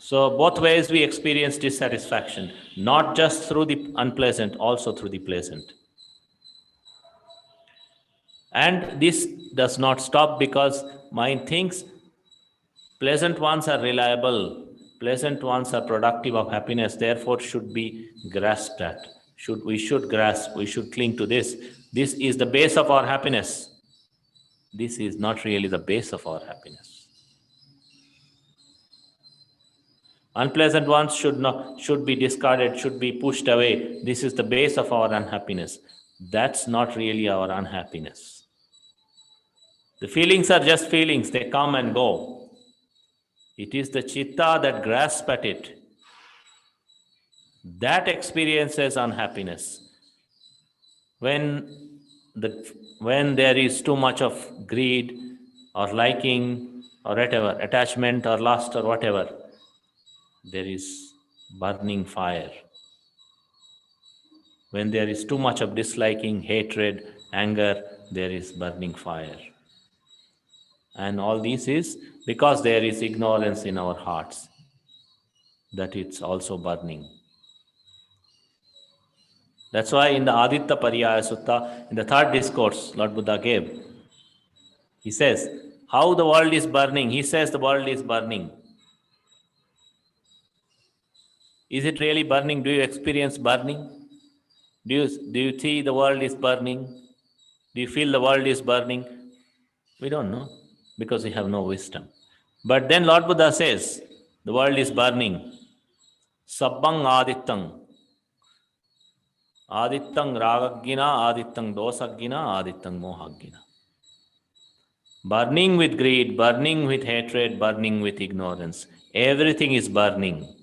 So both ways we experience dissatisfaction, not just through the unpleasant, also through the pleasant. And this does not stop because mind thinks pleasant ones are reliable, pleasant ones are productive of happiness, therefore should be grasped at. We should grasp, we should cling to this. This is the base of our happiness. This is not really the base of our happiness. Unpleasant ones should be discarded, should be pushed away. This is the base of our unhappiness. That's not really our unhappiness. The feelings are just feelings, they come and go. It is the chitta that grasps at it. That experiences unhappiness. When there is too much of greed or liking or whatever, attachment or lust or whatever, there is burning fire. When there is too much of disliking, hatred, anger, there is burning fire. And all this is because there is ignorance in our hearts, that it's also burning. That's why in the Aditya Pariyaya Sutta, in the third discourse Lord Buddha gave, he says, how the world is burning. He says the world is burning. Is it really burning? Do you experience burning? Do you see the world is burning? Do you feel the world is burning? We don't know because we have no wisdom. But then Lord Buddha says, the world is burning. Sabbang adittang. Adittang ragaggina, adittang dosaggina, adittang mohaggina. Burning with greed, burning with hatred, burning with ignorance. Everything is burning.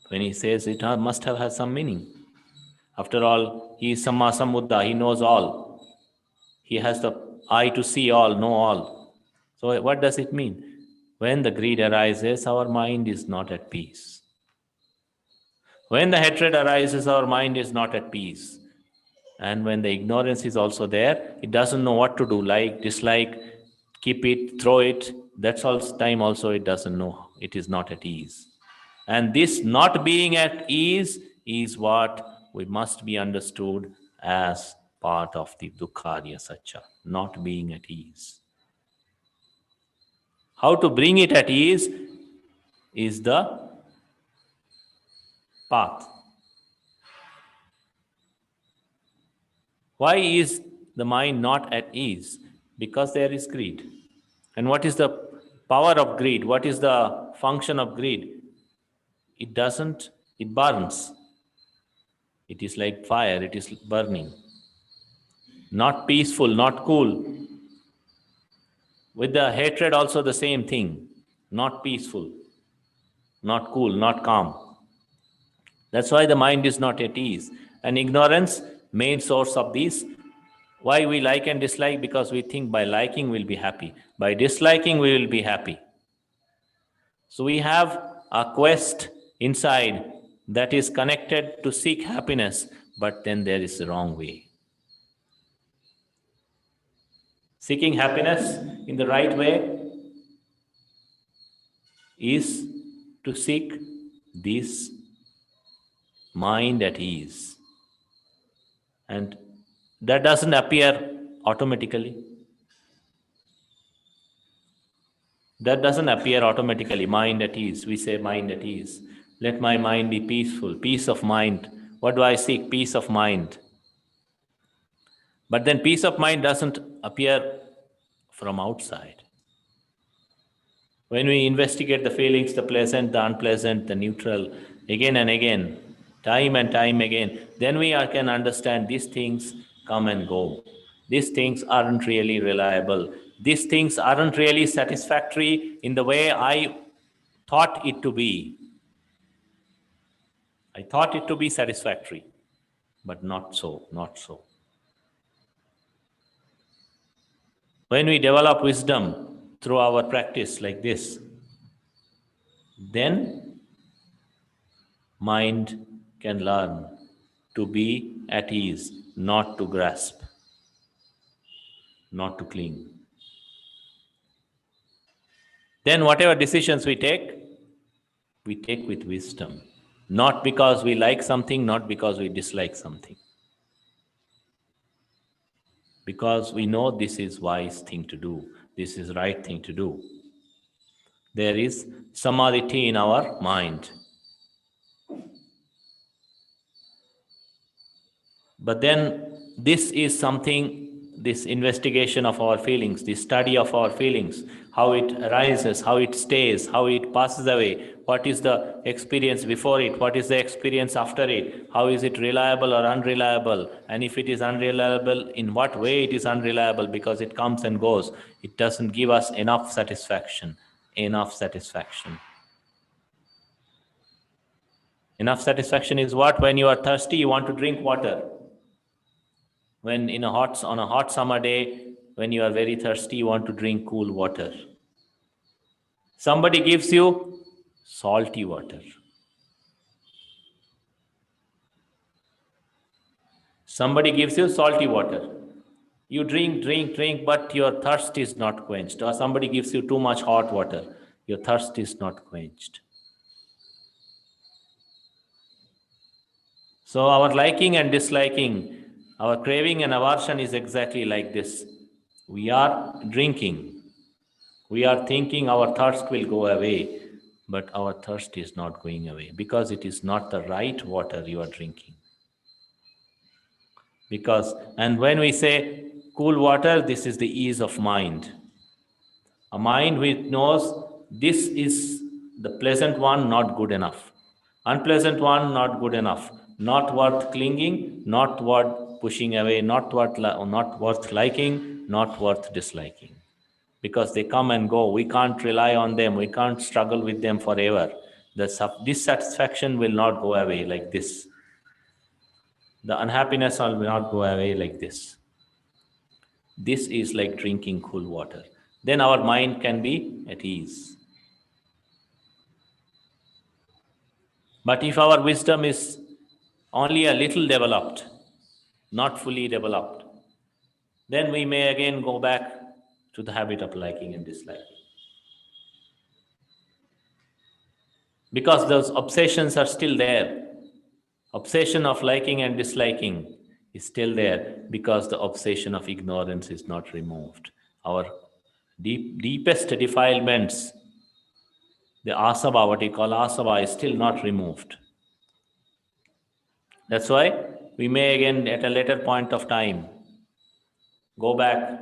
When he says it must have had some meaning. After all, he is Samma Sambuddha, he knows all. He has the eye to see all, know all. So what does it mean? When the greed arises, our mind is not at peace. When the hatred arises, our mind is not at peace. And when the ignorance is also there, it doesn't know what to do, like, dislike, keep it, throw it. That's all time also it doesn't know. It is not at ease. And this not being at ease is what we must be understood as part of the Dukkharya Satcha, not being at ease. How to bring it at ease is the path. Why is the mind not at ease? Because there is greed. And what is the power of greed? What is the function of greed? It burns. It is like fire, it is burning. Not peaceful, not cool. With the hatred also the same thing. Not peaceful, not cool, not calm. That's why the mind is not at ease. And ignorance, main source of these. Why we like and dislike? Because we think by liking we'll be happy. By disliking we will be happy. So we have a quest inside that is connected to seek happiness, but then there is the wrong way. Seeking happiness in the right way is to seek this mind at ease. And that doesn't appear automatically. That doesn't appear automatically, mind at ease. We say mind at ease. Let my mind be peaceful, peace of mind. What do I seek? Peace of mind. But then peace of mind doesn't appear from outside. When we investigate the feelings, the pleasant, the unpleasant, the neutral, again and again, time and time again, then we can understand these things come and go. These things aren't really reliable. These things aren't really satisfactory in the way I thought it to be. I thought it to be satisfactory, but not so, not so. When we develop wisdom through our practice like this, then mind can learn to be at ease, not to grasp, not to cling. Then whatever decisions we take with wisdom. Not because we like something, not because we dislike something. Because we know this is wise thing to do, this is right thing to do. There is samadhi in our mind. But then this is something, this investigation of our feelings, the study of our feelings, how it arises, how it stays, how it passes away, what is the experience before it, what is the experience after it, how is it reliable or unreliable, and if it is unreliable, in what way it is unreliable, because it comes and goes, it doesn't give us enough satisfaction. Enough satisfaction is what? When you are thirsty, you want to drink water. When on a hot summer day, when you are very thirsty, you want to drink cool water. Somebody gives you salty water. Somebody gives you salty water. You drink, but your thirst is not quenched. Or somebody gives you too much hot water. Your thirst is not quenched. So our liking and disliking, our craving and aversion is exactly like this. We are drinking. We are thinking our thirst will go away, but our thirst is not going away because it is not the right water you are drinking. And when we say cool water, this is the ease of mind. A mind which knows this is the pleasant one, not good enough. Unpleasant one, not good enough. Not worth clinging, not worth pushing away, not worth liking, not worth disliking. Because they come and go. We can't rely on them. We can't struggle with them forever. The dissatisfaction will not go away like this. The unhappiness will not go away like this. This is like drinking cool water. Then our mind can be at ease. But if our wisdom is only a little developed, not fully developed, then we may again go back to the habit of liking and disliking. Because those obsessions are still there. Obsession of liking and disliking is still there because the obsession of ignorance is not removed. Our deepest defilements, the asava, what we call asava, is still not removed. That's why we may again, at a later point of time, go back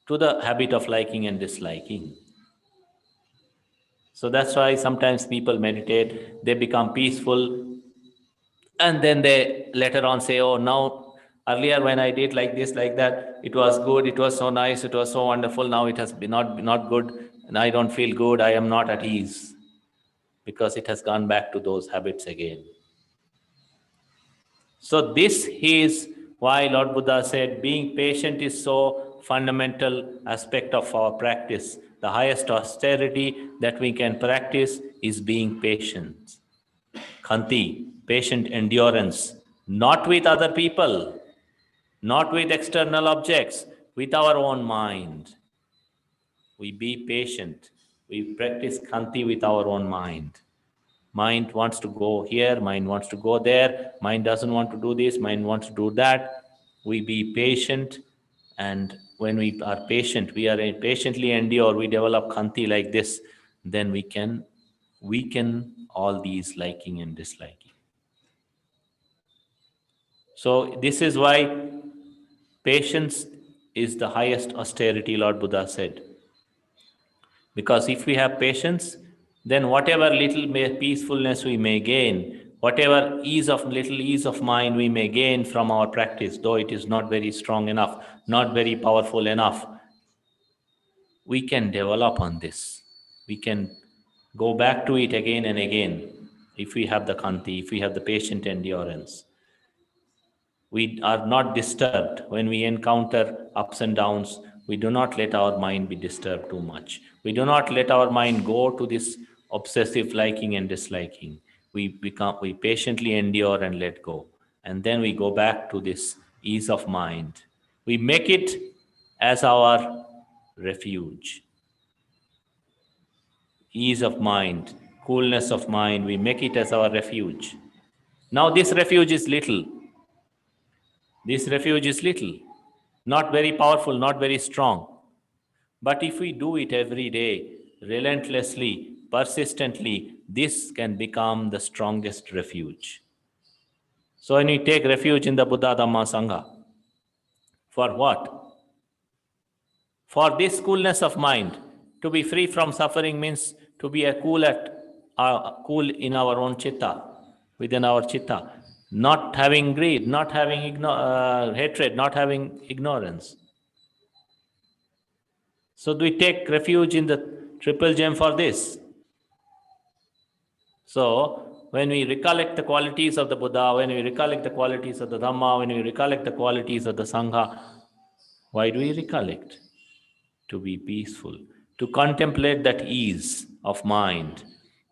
to the habit of liking and disliking. So that's why sometimes people meditate, they become peaceful, and then they later on say, oh, now, earlier when I did like this, like that, it was good, it was so nice, it was so wonderful, now it has been not good, and I don't feel good, I am not at ease, because it has gone back to those habits again. So this is why Lord Buddha said being patient is so fundamental aspect of our practice. The highest austerity that we can practice is being patient. Khanti, patient endurance, not with other people, not with external objects, with our own mind. We be patient. We practice Khanti with our own mind. Mind wants to go here, mind wants to go there, mind doesn't want to do this, mind wants to do that. We be patient, and when we are patient, we are patiently endure, we develop Khanti like this, then we can weaken all these liking and disliking. So this is why patience is the highest austerity, Lord Buddha said. Because if we have patience, then whatever little peacefulness we may gain, whatever little ease of mind we may gain from our practice, though it is not very strong enough, not very powerful enough, we can develop on this. We can go back to it again and again if we have the Khanti, if we have the patient endurance. We are not disturbed when we encounter ups and downs. We do not let our mind be disturbed too much. We do not let our mind go to this obsessive liking and disliking. We patiently endure and let go. And then we go back to this ease of mind. We make it as our refuge. ease of mind, coolness of mind. We make it as our refuge. Now this refuge is little. This refuge is little, not very powerful, not very strong. But if we do it every day, relentlessly, persistently, this can become the strongest refuge. So when we take refuge in the Buddha, Dhamma, Sangha, for what? For this coolness of mind. To be free from suffering means to be a cool in our own chitta, within our chitta, not having greed, not having hatred, not having ignorance. So do we take refuge in the triple gem for this? So when we recollect the qualities of the Buddha, when we recollect the qualities of the Dhamma, when we recollect the qualities of the Sangha, why do we recollect? To be peaceful, to contemplate that ease of mind,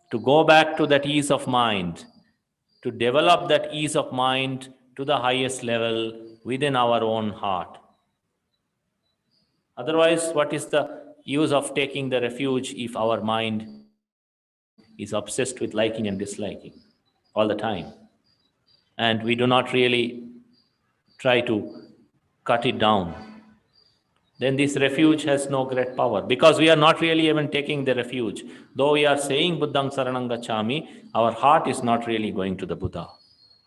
to go back to that ease of mind, to develop that ease of mind to the highest level within our own heart. Otherwise, what is the use of taking the refuge if our mind is obsessed with liking and disliking all the time? And we do not really try to cut it down. Then this refuge has no great power because we are not really even taking the refuge. Though we are saying Buddhang Saranang Gacchami, our heart is not really going to the Buddha.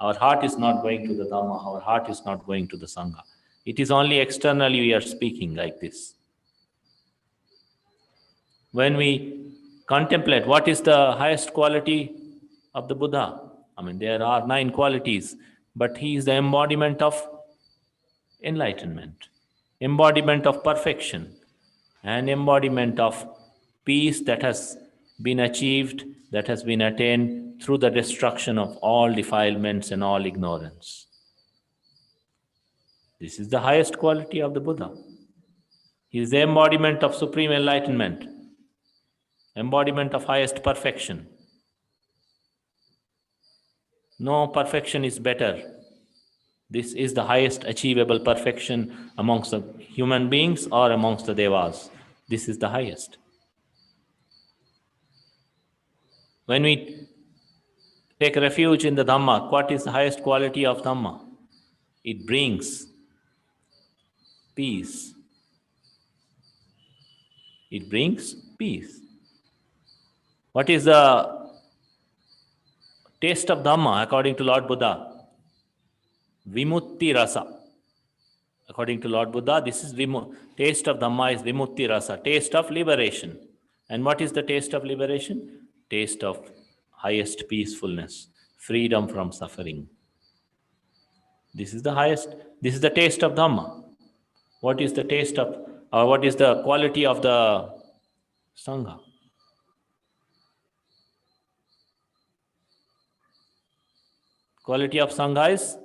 Our heart is not going to the Dhamma. Our heart is not going to the Sangha. It is only externally we are speaking like this. When we contemplate what is the highest quality of the Buddha, I mean, there are 9 qualities, but he is the embodiment of enlightenment, embodiment of perfection, and embodiment of peace that has been achieved, that has been attained through the destruction of all defilements and all ignorance. This is the highest quality of the Buddha. He is the embodiment of supreme enlightenment, embodiment of highest perfection. No perfection is better. This is the highest achievable perfection amongst the human beings or amongst the devas. This is the highest. When we take refuge in the Dhamma, what is the highest quality of Dhamma? It brings peace. It brings peace. What is the taste of Dhamma according to Lord Buddha? Vimutti rasa. According to Lord Buddha, this is taste of Dhamma is Vimutti rasa, taste of liberation. And what is the taste of liberation? Taste of highest peacefulness, freedom from suffering. This is the highest, this is the taste of Dhamma. What is the taste of, or what is the quality of the Sangha? Quality of Sangha is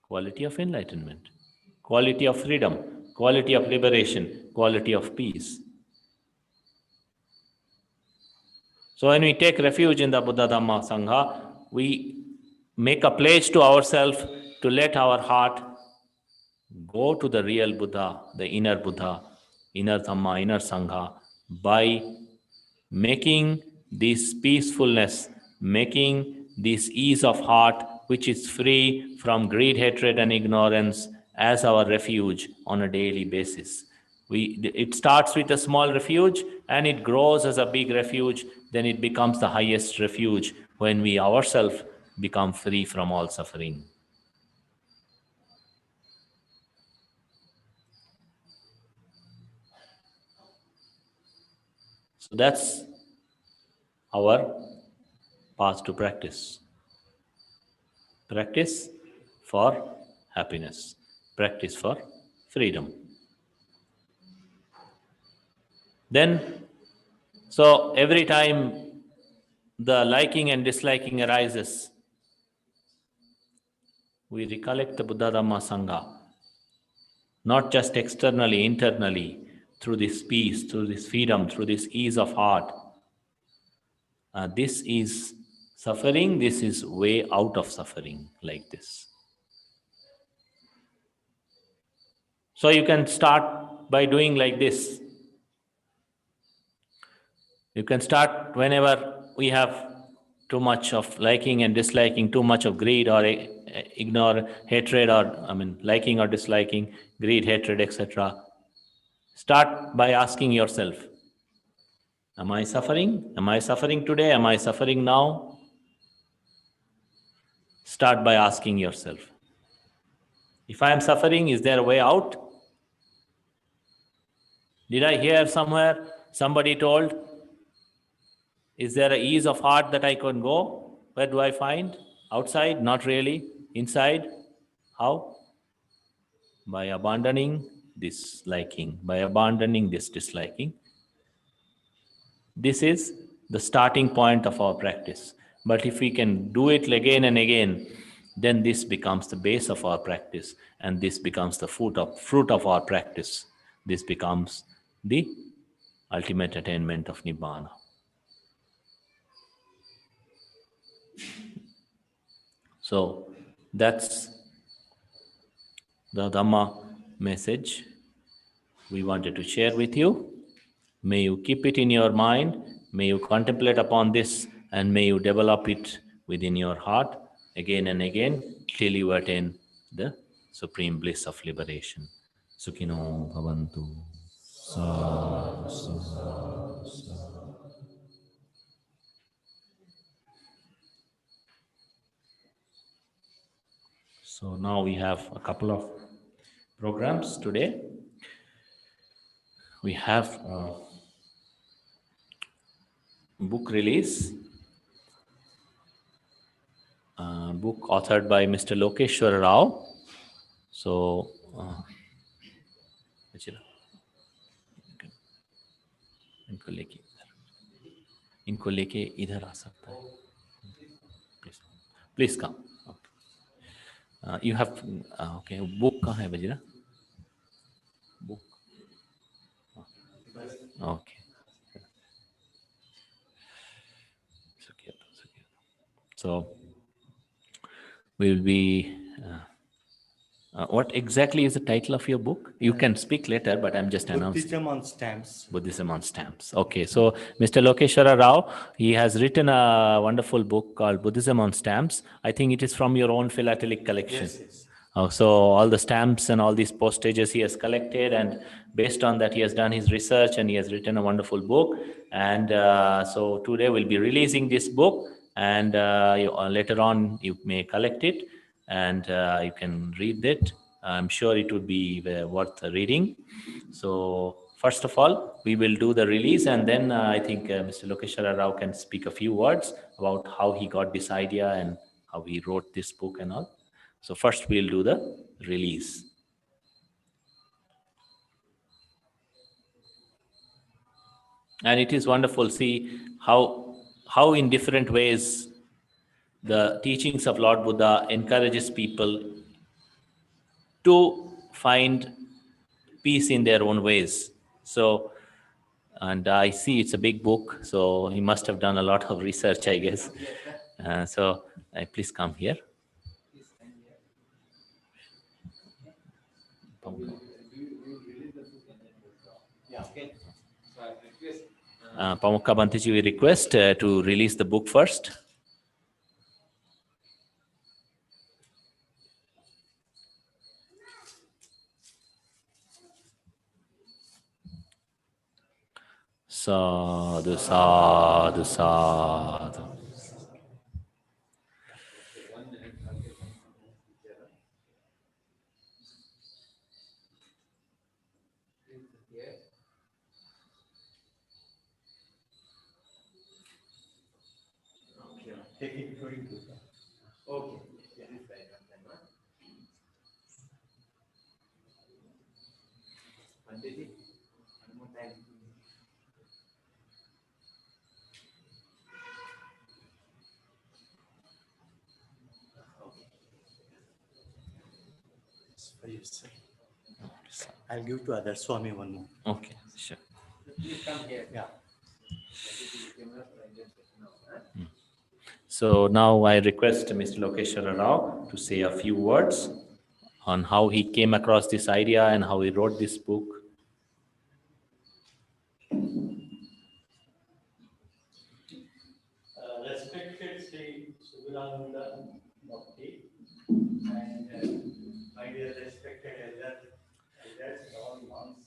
quality of enlightenment, quality of freedom, quality of liberation, quality of peace. So when we take refuge in the Buddha Dhamma Sangha, we make a pledge to ourselves to let our heart go to the real Buddha, the inner Buddha, inner Dhamma, inner Sangha, by making this peacefulness, making this ease of heart, which is free from greed, hatred, and ignorance, as our refuge on a daily basis. It starts with a small refuge and it grows as a big refuge, then it becomes the highest refuge when we ourselves become free from all suffering. So that's our path to practice. Practice for happiness. Practice for freedom. Then, so every time the liking and disliking arises, we recollect the Buddha Dhamma Sangha, not just externally, internally, through this peace, through this freedom, through this ease of heart. This is suffering, this is way out of suffering, like this. So you can start by doing like this. You can start whenever we have too much of liking and disliking, too much of greed or ignore hatred, or liking or disliking, greed, hatred, etc. Start by asking yourself, am I suffering? Am I suffering today? Am I suffering now? Start by asking yourself. If I am suffering, is there a way out? Did I hear somewhere somebody told, is there an ease of heart that I can go? Where do I find? Outside? Not really. Inside? How? By abandoning this liking, by abandoning this disliking. This is the starting point of our practice. But if we can do it again and again, then this becomes the base of our practice, and this becomes the fruit of our practice. This becomes the ultimate attainment of Nibbana. So that's the Dhamma message we wanted to share with you. May you keep it in your mind, may you contemplate upon this, and may you develop it within your heart again and again till you attain the supreme bliss of liberation. Sukhino bhavantu. Sadhu, sadhu, sadhu. So now we have a couple of programs today. We have a book release, a book authored by Mr. Lokeshwara Rao. So, इनको लेके इधर आ सकता है. Please come. Okay. You have okay. Book कहाँ है Bajira? Book. Okay. So we will be. What exactly is the title of your book? You can speak later, but I'm just announcing. Buddhism on Stamps. Buddhism on Stamps. Okay, so Mr. Lokeshwara Rao, he has written a wonderful book called Buddhism on Stamps. I think it is from your own philatelic collection. Yes. So all the stamps and all these postages he has collected, and based on that he has done his research and he has written a wonderful book. And so today we'll be releasing this book, and later on you may collect it and you can read it. I'm sure it would be worth reading. So first of all, we will do the release, and then I think Mr. Lokeshwara Rao can speak a few words about how he got this idea and how he wrote this book and all. So first we'll do the release. And it is wonderful, see how in different ways the teachings of Lord Buddha encourages people to find peace in their own ways. So, and I see it's a big book, so he must have done a lot of research, I guess. So please come here. Pamukka Bantiji, we request to release the book first. Sadhu, sadhu, sadhu. Okay. I'll give to other Swami one more. Okay, sure. Please come here. Yeah. So now I request Mr. Lokeshwara Rao to say a few words on how he came across this idea and how he wrote this book. Sri Sugurananda Bhakti and my dear respected elders, all monks,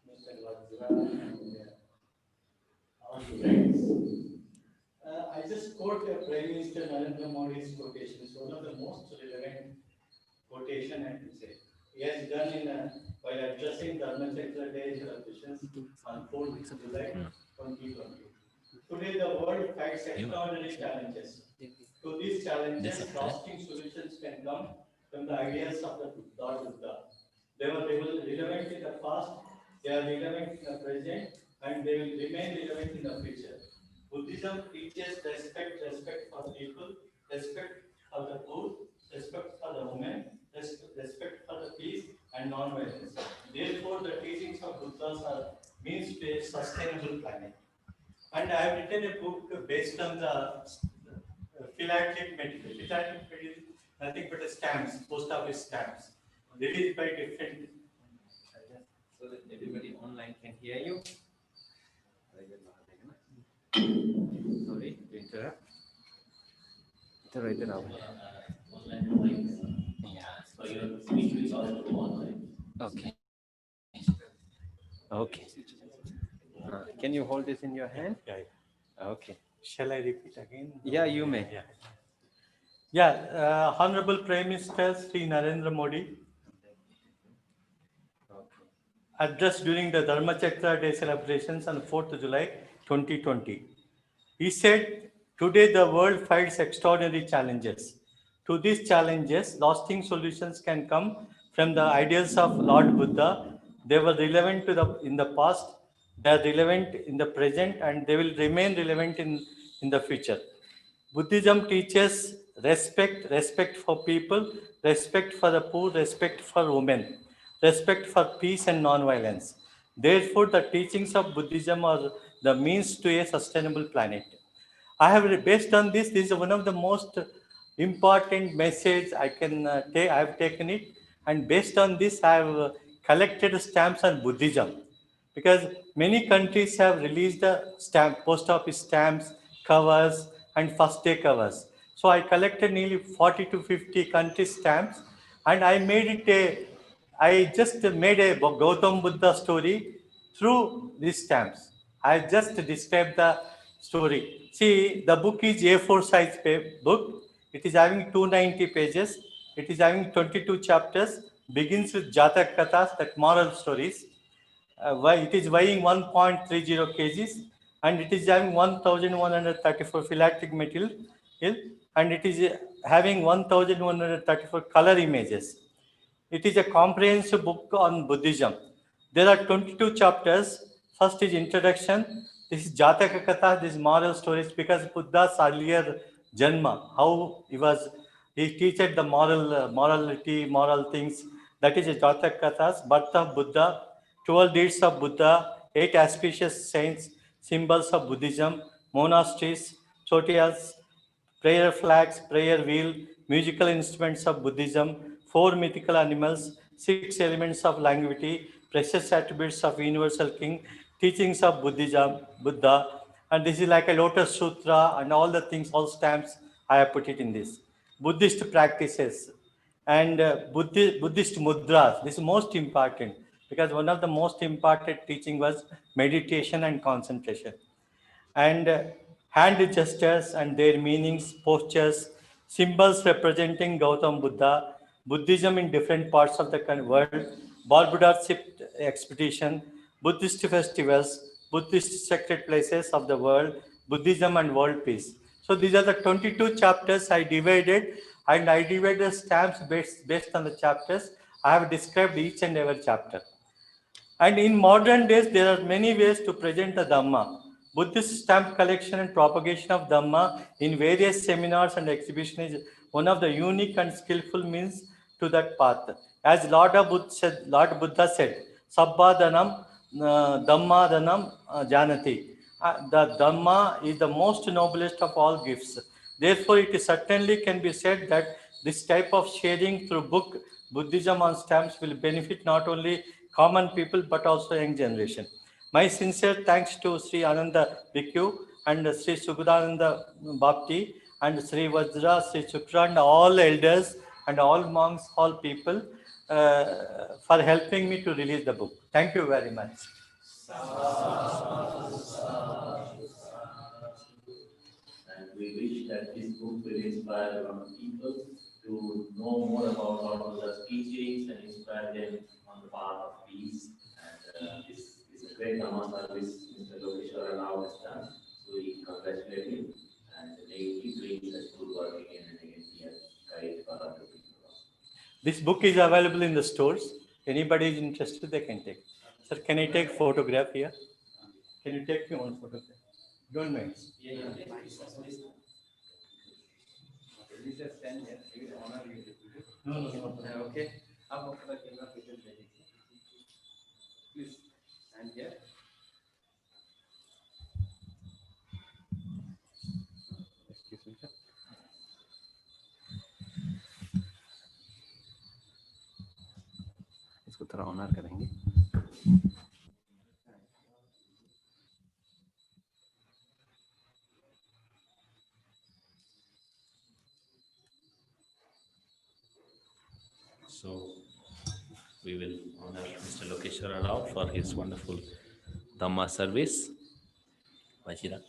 Mr. Vajra and all friends. I just quote Prime Minister Narendra Modi's quotation. It's one of the most relevant quotation I can say. He has done while addressing Dharma Chakra Day celebrations on 4th July 2020. Today, the world fights extraordinary challenges. To these challenges, lasting solutions can come from the ideas of the Lord Buddha. They were relevant in the past, they are relevant in the present, and they will remain relevant in the future. Buddhism teaches respect for people, respect for the poor, respect for the women, respect for the peace and non-violence. Therefore, the teachings of Buddhas are means to a sustainable planet. And I have written a book based on the philatelic material. Philatelic material is nothing but a stamps, post office stamps, released by different. So that everybody online can hear you. Sorry to interrupt. Yeah. So your speech will also go online. Okay. Okay. Can you hold this in your hand? Yeah. Okay. Shall I repeat again? Yeah, you may. Honorable Prime Minister Sri Narendra Modi address during the Dharma Chakra Day celebrations on 4th July 2020. He said, today the world fights extraordinary challenges. To these challenges, lasting solutions can come from the ideals of Lord Buddha. They were relevant in the past, they are relevant in the present, and they will remain relevant in the future. Buddhism teaches respect for people, respect for the poor, respect for women, respect for peace and non-violence. Therefore, the teachings of Buddhism are the means to a sustainable planet. Based on this, this is one of the most important message I can take. I have taken it, and based on this, I have collected stamps on Buddhism, because many countries have released the post office stamps, covers, and first day covers. So I collected nearly 40 to 50 country stamps, and I just made a Gautam Buddha story through these stamps. I just described the story. See, the book is A4 size book. It is having 290 pages. It is having 22 chapters. Begins with Jatak Kathas, that moral stories. It is weighing 1.30 kgs, and it is having 1134 philatelic material, and it is having 1134 color images. It is a comprehensive book on Buddhism. There are 22 chapters. First is introduction. This is Jataka Katha, this is moral stories, because Buddha's earlier Janma, how he teaches the morality, moral things. That is a Jataka Kathas, birth of Buddha, 12 deeds of Buddha, 8 auspicious saints, symbols of Buddhism, monasteries, chotias, prayer flags, prayer wheel, musical instruments of Buddhism, 4 mythical animals, 6 elements of longevity, precious attributes of universal king, teachings of Buddhism, Buddha, and this is like a Lotus Sutra and all the things, all stamps, I have put it in this. Buddhist practices and Buddhist mudras. This is most important, because one of the most important teaching was meditation and concentration. And hand gestures and their meanings, postures, symbols representing Gautam Buddha, Buddhism in different parts of the world, Barbuda expedition, Buddhist festivals, Buddhist sacred places of the world, Buddhism and world peace. So these are the 22 chapters I divided, and I divided stamps based on the chapters. I have described each and every chapter. And in modern days, there are many ways to present the Dhamma. Buddhist stamp collection and propagation of Dhamma in various seminars and exhibitions is one of the unique and skillful means to that path. As Lord Buddha said, Sabbadhanam Dhammadhanam Janati. The Dhamma is the most noblest of all gifts. Therefore, it certainly can be said that this type of sharing through book Buddhism on stamps will benefit not only common people but also young generation. My sincere thanks to Sri Ananda Bhikkhu and Sri Sugadananda Bhakti and Sri Vajra, Sri Chukra, and all elders and all monks, all people for helping me to release the book. Thank you very much. And we wish that this book will inspire a lot of people to know more about Lord Buddha's teachings and inspire them on the path of peace. And this is a great Dhamma service Mr. Lokeshwara Rao has done. So we congratulate him and may he keep doing such good work again and again here, guide for other people. This book is available in the stores. Anybody is interested, they can take. Sir, can I take photograph here? Can you take me one photograph? Don't mind. No, okay. Please stand here. Excuse me, sir. इसको थोड़ा honour करेंगे. So we will honor Mr. Lokeshwara Rao for his wonderful Dhamma service. Vajira.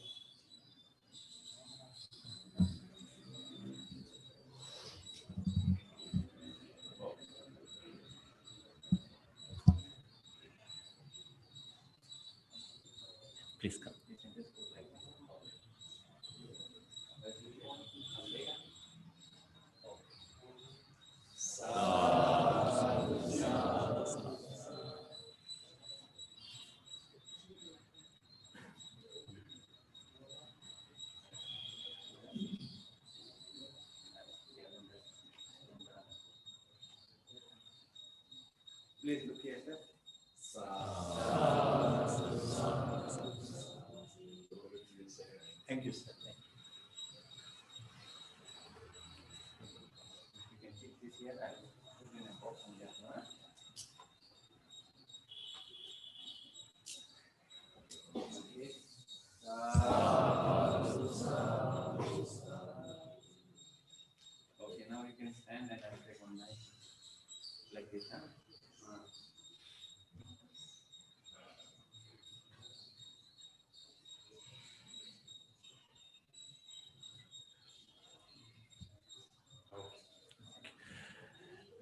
Please come. Please look here, sir. Thank you, sir. Thank you. You can take this here and put in a box on that one. Okay. Okay, now you can stand and I'll take one knife like this, huh?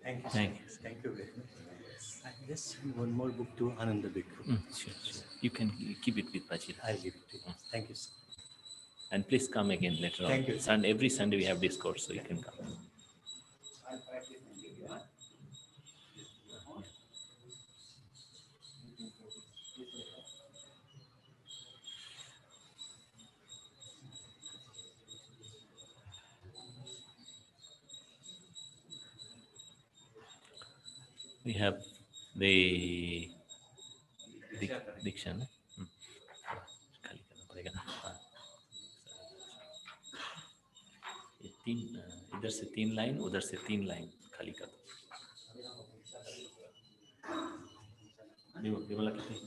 Thank you. Thank you. Thank you very much. I just send one more book to Ananda Bhikkhu. Sure. You can keep it with Vajira. I'll give it to you. Thank you, sir. And please come again later on. Thank you. Every Sunday we have discourse, so you can come. I'll practice and give you, huh? We have the Diksha, na? खाली करना पड़ेगा ना. हाँ. ये इधर से 3 line, उधर से 3 लाइन खाली कर दो. विमला कितनी?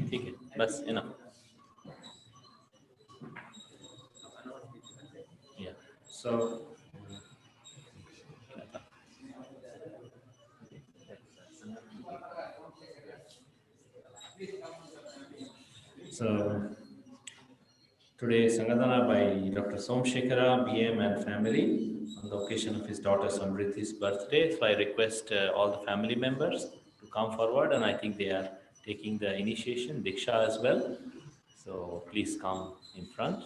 ठीक है, बस enough. Yeah. So today Sangadana by Dr. Somshekara BM and family on the occasion of his daughter Samrithi's birthday. So I request all the family members to come forward, and I think they are taking the initiation, Diksha as well. So please come in front.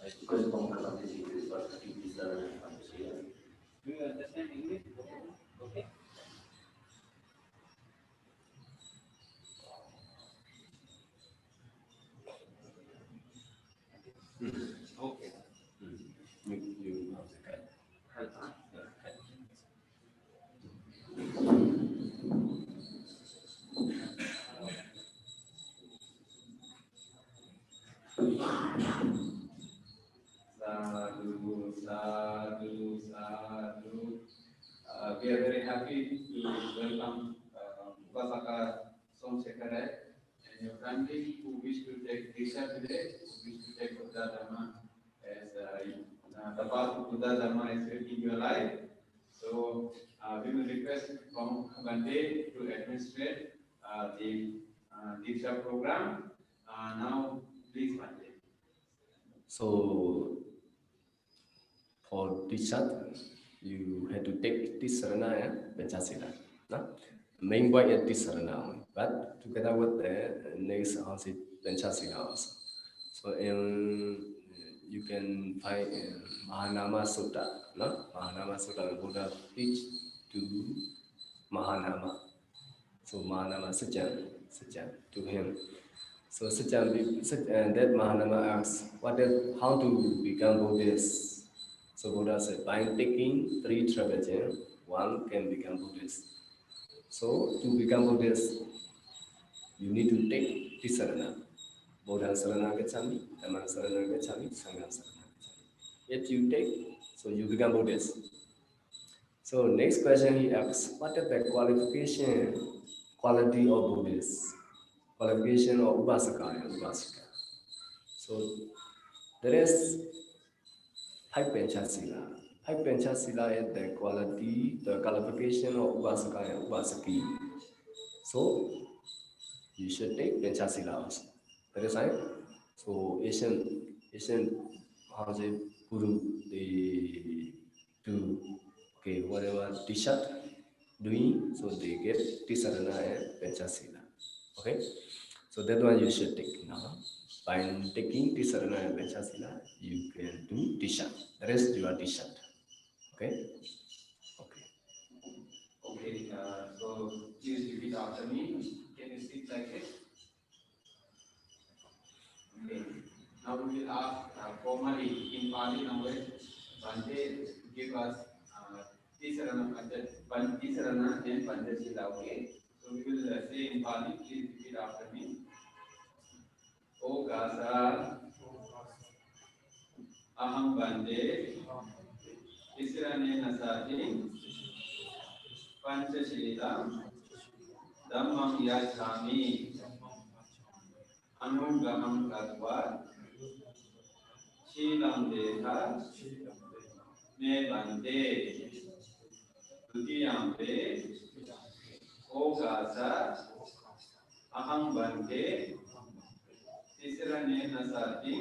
Because Pankarathi is the do you understand English? Okay. Okay. You Sadhu, sadhu, sadhu. We are very happy to welcome Upasaka Somsekare and your family who wish to take Diksha today, who wish to take Buddha Dhamma as the path of Buddha Dhamma is in your life. So we will request from Bande to administrate the Diksha program. Now, please Bande. So for Diksha, you had to take Tisarana and Panchasila. No? The main point is Tisarana, but together with the next house is Panchasila also. So you can find in Mahanama Sutta, no? Mahanama Sutta, Buddha teach to Mahanama. So Mahanama Sajan to him. So that Mahanama asks, how to become Buddhist? So Buddha said, by taking 3 travails, one can become Buddhist. So to become Buddhist, you need to take Tisarana. Buddha Sarana Gacchami, Dhamma Sarana Gacchami, Sangha Sarana Gacchami. If you take, so you become Buddhist. So next question he asks, what is the quality of Buddhist? Qualification of Upasaka and Upasika. So there is 5 Panchasila. 5 Panchasila is the quality, the qualification of Upasaka and Upasaki. So you should take Panchasila also. That is right. So Asian how they Guru they do whatever Tishat doing, so they get Tisarana and Panchasila. Okay, so that one you should take now. By taking Tisarana and Panchasila, you can do Tishat. The rest you are Tishat. Okay. Okay. So please repeat after me. Can you speak like this? Okay. Now we will ask formally in Pali language, Bante give us Tisarana and Panchasila. Okay. So we will say in Pali. Please repeat after me. O Gasa Aham Bande Tisrane Nasati Panchashila Dhammam Yachami Anugaham Katva Shilam Deha Me Bande Dutiyambe O Gasa Aham Bande Tisrane Nasati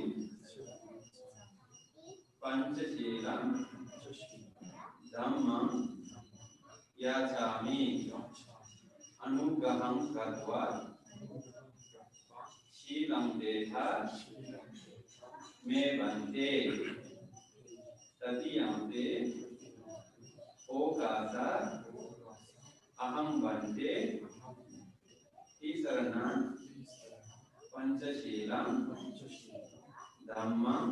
Panchashila Dhammam Yachami Anugaham Katva Shilam Deha Me Bante Tatiyamte Okasa Aham Bante Tisarana Panchashilam Dhammam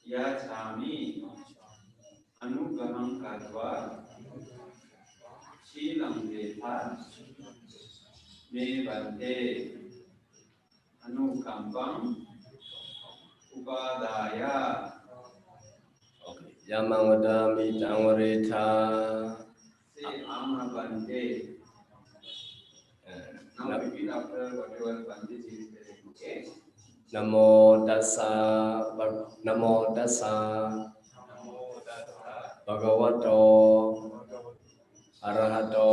Yachami Anugaham Katva Shilam Deha Me Bante Anukampam Upadaya. Okay. Yamangwadami Tangwareta. Say Amma Bante. Now repeat after whatever Bante is saying. Okay. Namo Tassa Bhagavato Arahato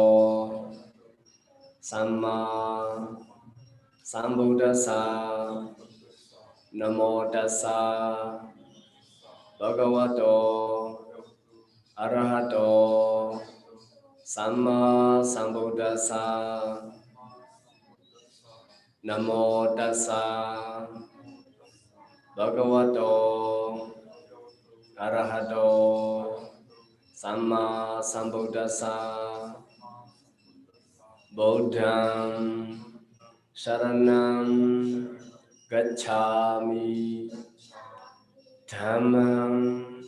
Samma Sambuddhassa. Namo Tassa Bhagavato Arahato Samma Sambuddhassa. Namo Tassa Bhagavato Arahato Samma Sambuddhassa Buddham Sharanam Gacchami Dhammam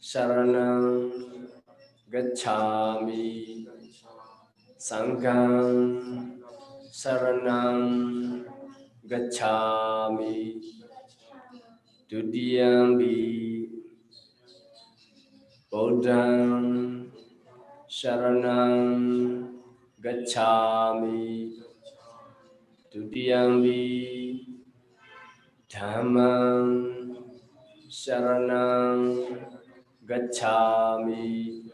Sharanam Gacchami Sangham Sharanam Gacchami Dutiyampi Buddham Sharanam Gacchami Dutiyampi Dhammam Sharanam Gacchami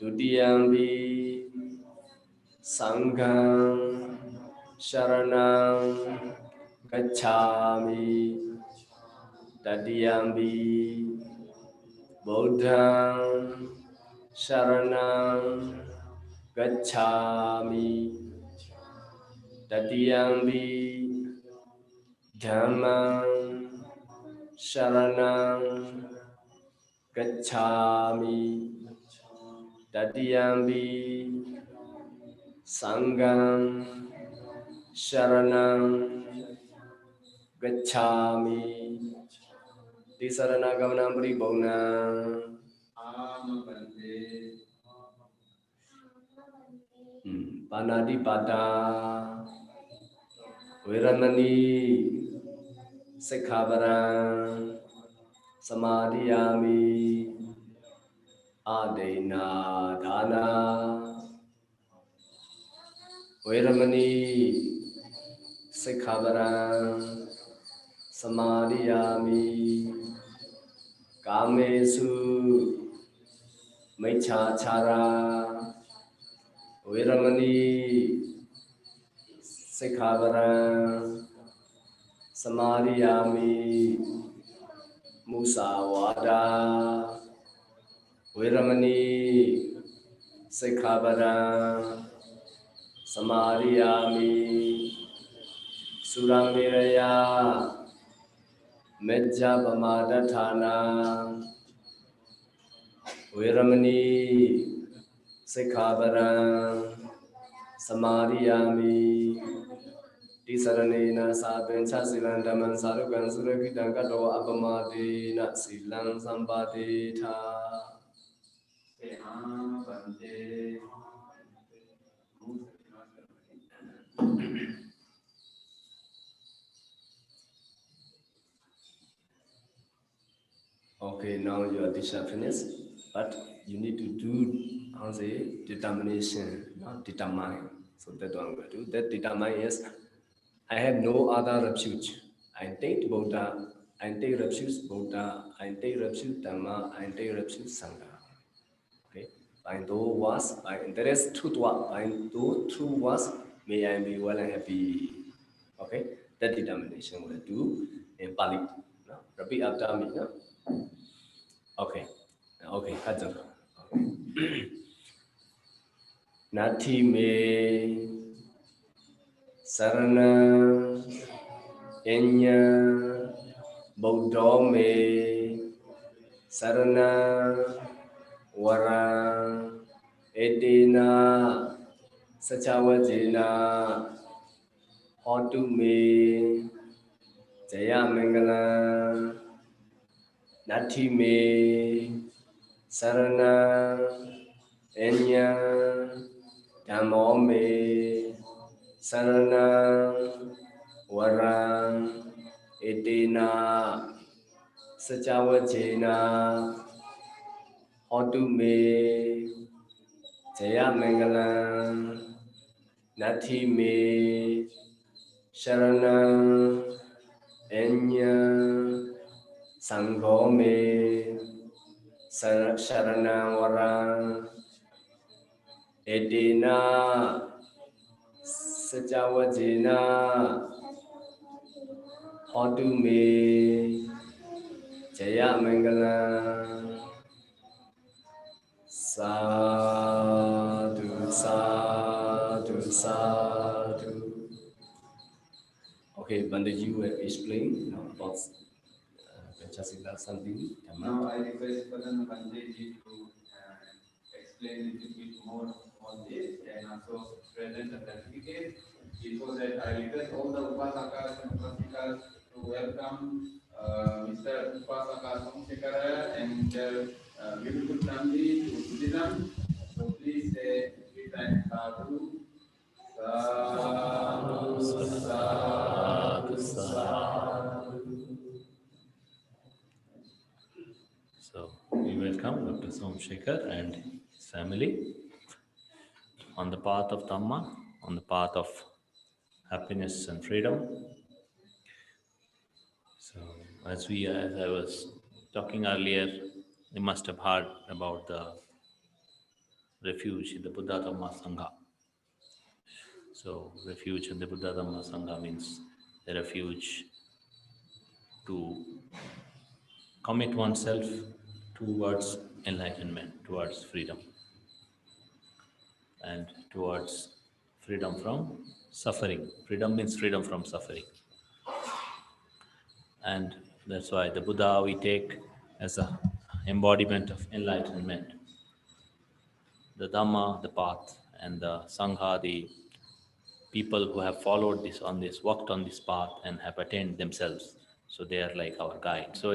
Dutiyampi Sangham Sharanam Gacchami Tatiyampi Buddham Sharanam Gacchami Tatiyampi Dhammam Sharanam Gacchami Tatiyampi Sangham Sharanam Gacchami Tisarana Gamanam Paribhona Panadipada Viramani Sikkhaparam Samadhiyami Adena Dhana Viramani Sikkhaparam Samadhiyami Kamesu Maichachara Viramani Sikkhaparam Samadhiyami Musawada Viramani Sikkhaparam Samadhiyami Suramiraya Mejjapamadatthana Viramani Sikkhaparam Samadhiyami Tisaranena Sapencha Silan Dhamman Sarukan Surakitan Kato Apamadena Silan Sampadetha Okay, now your disha finished, but you need to do, how say, determination, not determine. So that one will do. That determine is, I have no other refuge. I take Buddha, I take refuge Buddha, I take refuge Dhamma, I take refuge Sangha. Okay, by those words, there is two words. By those two words, may I be well and happy. Okay, that determination will do in Pali. No? Repeat after me. No? Okay. Okay, Kajal. Nati me sarana enya Buddha me sarana vara edina sachawajina hotu me jaya mangala Nati me sarana enya Dhammo me saranam varam itina sacavacena hotu me jaya mangalam nati me sharanam enya sangho me sharanam varam itina Sajawajena Hotu me Jaya Mangala Sadhu Sadhu Sadhu. Okay, Bandit, you will explain about Pancasila something. Now I request Pradan Bandiji to explain a little bit more on this and also present the certificate. Before that, I request all the Upasakas and Upasikas to welcome Mr. Upasaka Somsekara and their beautiful family to Buddhism. So please say three times sadhu. Sadhu, sadhu, sadhu. So we welcome Dr. Somshekar and his family on the path of Dhamma, on the path of happiness and freedom. So as I was talking earlier, you must have heard about the refuge in the Buddha Dhamma Sangha. So refuge in the Buddha Dhamma Sangha means the refuge to commit oneself towards enlightenment, towards freedom, and towards freedom from suffering. Freedom means freedom from suffering. And that's why the Buddha we take as a embodiment of enlightenment. The Dhamma, the path, and the Sangha, the people who have followed this on this, walked on this path and have attained themselves. So they are like our guide. So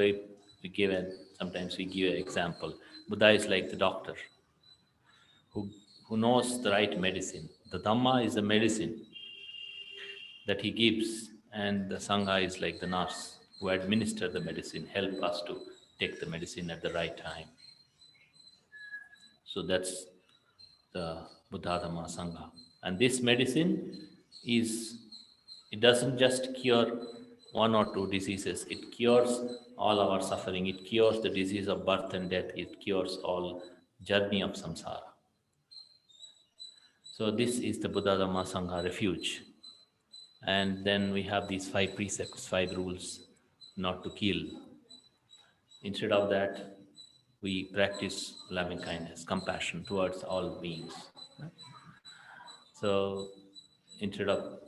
sometimes we give an example. Buddha is like the doctor who knows the right medicine. The Dhamma is the medicine that he gives, and the Sangha is like the nurse who administer the medicine, help us to take the medicine at the right time. So that's the Buddha Dhamma Sangha. And this medicine it doesn't just cure one or two diseases, it cures all our suffering, it cures the disease of birth and death, it cures all journey of samsara. So this is the Buddha Dhamma Sangha refuge. And then we have these 5 precepts, 5 rules not to kill. Instead of that, we practice loving kindness, compassion towards all beings. So instead of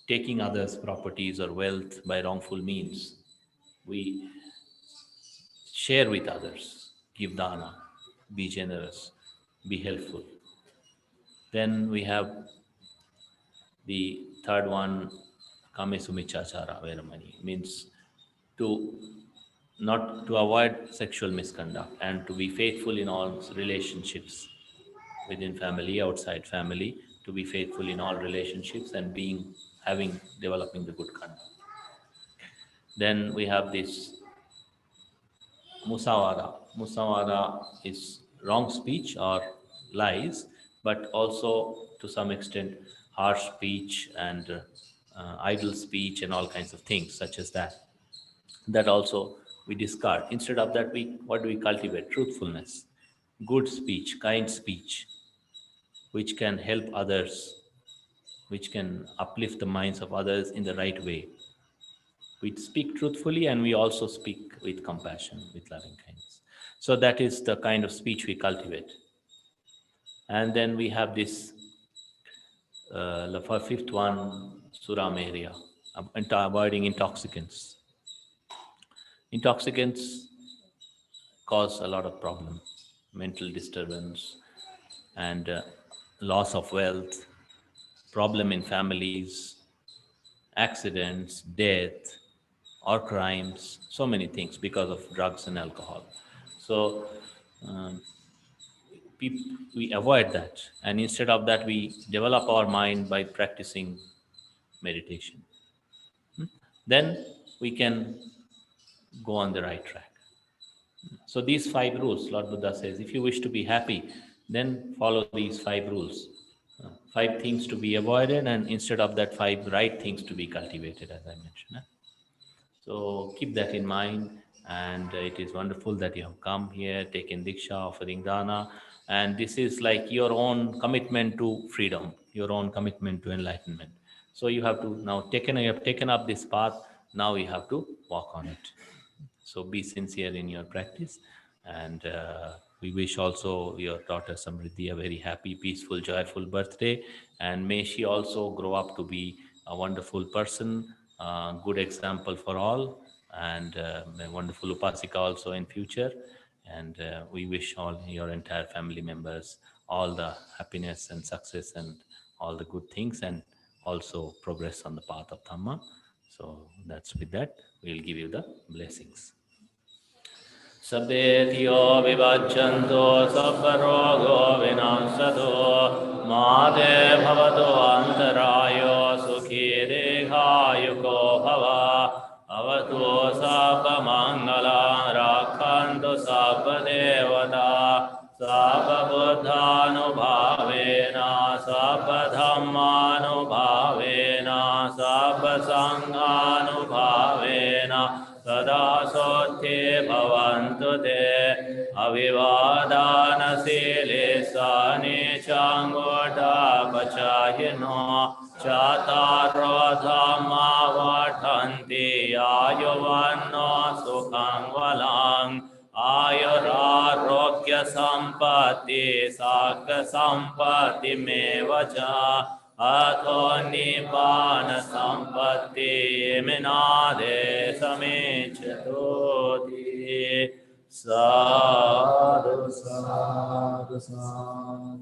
taking others' properties or wealth by wrongful means, we share with others, give dana, be generous, be helpful. Then we have the third one, kamesumichachara veramani, means to avoid sexual misconduct and to be faithful in all relationships, within family, outside family, to be faithful in all relationships and developing the good conduct. Then we have this musawada. Musawada is wrong speech or lies, but also to some extent harsh speech and idle speech and all kinds of things such as that. That also we discard. Instead of that, what do we cultivate? Truthfulness, good speech, kind speech, which can help others, which can uplift the minds of others in the right way. We speak truthfully and we also speak with compassion, with loving kindness. So that is the kind of speech we cultivate. And then we have this, the fifth one, Surameria, avoiding intoxicants. Intoxicants cause a lot of problems, mental disturbance and loss of wealth, problem in families, accidents, death, or crimes, so many things because of drugs and alcohol. So we avoid that, and instead of that, we develop our mind by practicing meditation. Then we can go on the right track. So these 5 rules, Lord Buddha says, if you wish to be happy, then follow these 5 rules. 5 things to be avoided, and instead of that, 5 right things to be cultivated, as I mentioned. So keep that in mind, and it is wonderful that you have come here, taken Diksha, offering Dana, and this is like your own commitment to freedom, your own commitment to enlightenment. So you have taken up this path, now you have to walk on it. So be sincere in your practice, and we wish also your daughter Samriddhi a very happy, peaceful, joyful birthday, and may she also grow up to be a wonderful person, good example for all, and a wonderful Upasika also in future. And we wish all your entire family members all the happiness and success and all the good things, and also progress on the path of Dhamma. So that's with that, we'll give you the blessings. Sabbetiyo vivaccanto sabbarogo vinassato mate bhavatu antarayo sukhi deghayuko bhava avatu sabba mangala rakhantu sabba devata sabba buddhanubhavena sabba dhammanubhavena sabba sanghanubhavena sada sotte bhavantu te avivadana sile sani changoda pachayino chataro dhamma vadhanti ayuvanno sukhang valang ayurarokya sampatti sakka sampatti mevacha ato nibbana sampatti minade samichatoti sadhu sadhu sadhu.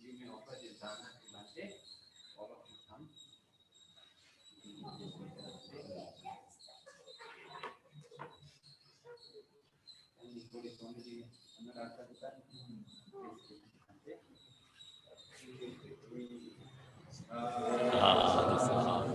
You may offer this dana to Bhante. All of you come. And you put it on the Anuraka Dukan. Sadhu sadhu.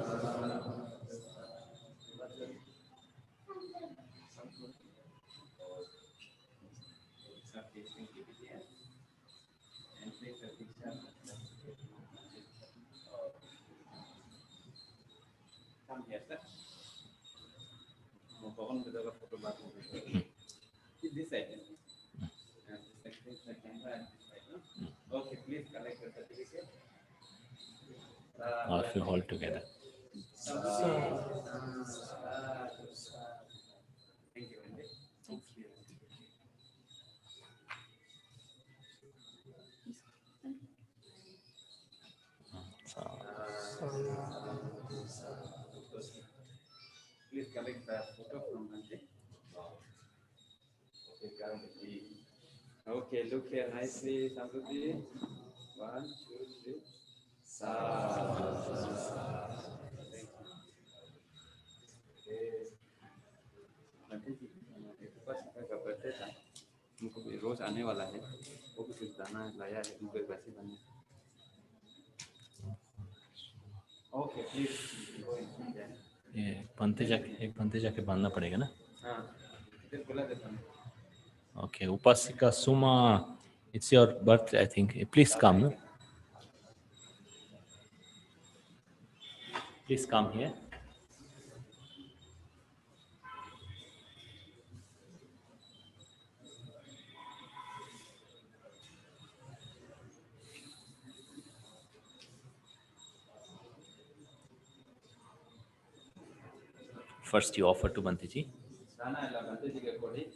Come here, sir. This side. This camera and this side. Okay, please collect your certificate. All of you hold together. Thank you, Andy. Thank you. Please collect the photo from Andy. Okay, look here nicely, Samruddhi. 1, 2, 3. उपासिका का birthday था, उनको भी रोज आने वाला है, वो भी कुछ दाना लाया है, उनको वैसे बनने. Okay please. ये पंते जाके बांधना पड़ेगा ना. हाँ, इधर बुला देता हूँ. Okay, Upasika Suma, it's your birthday, I think. Please come. No? Please come here. First you offer to Bantiji. दाना है लगते जी के कोड़ी.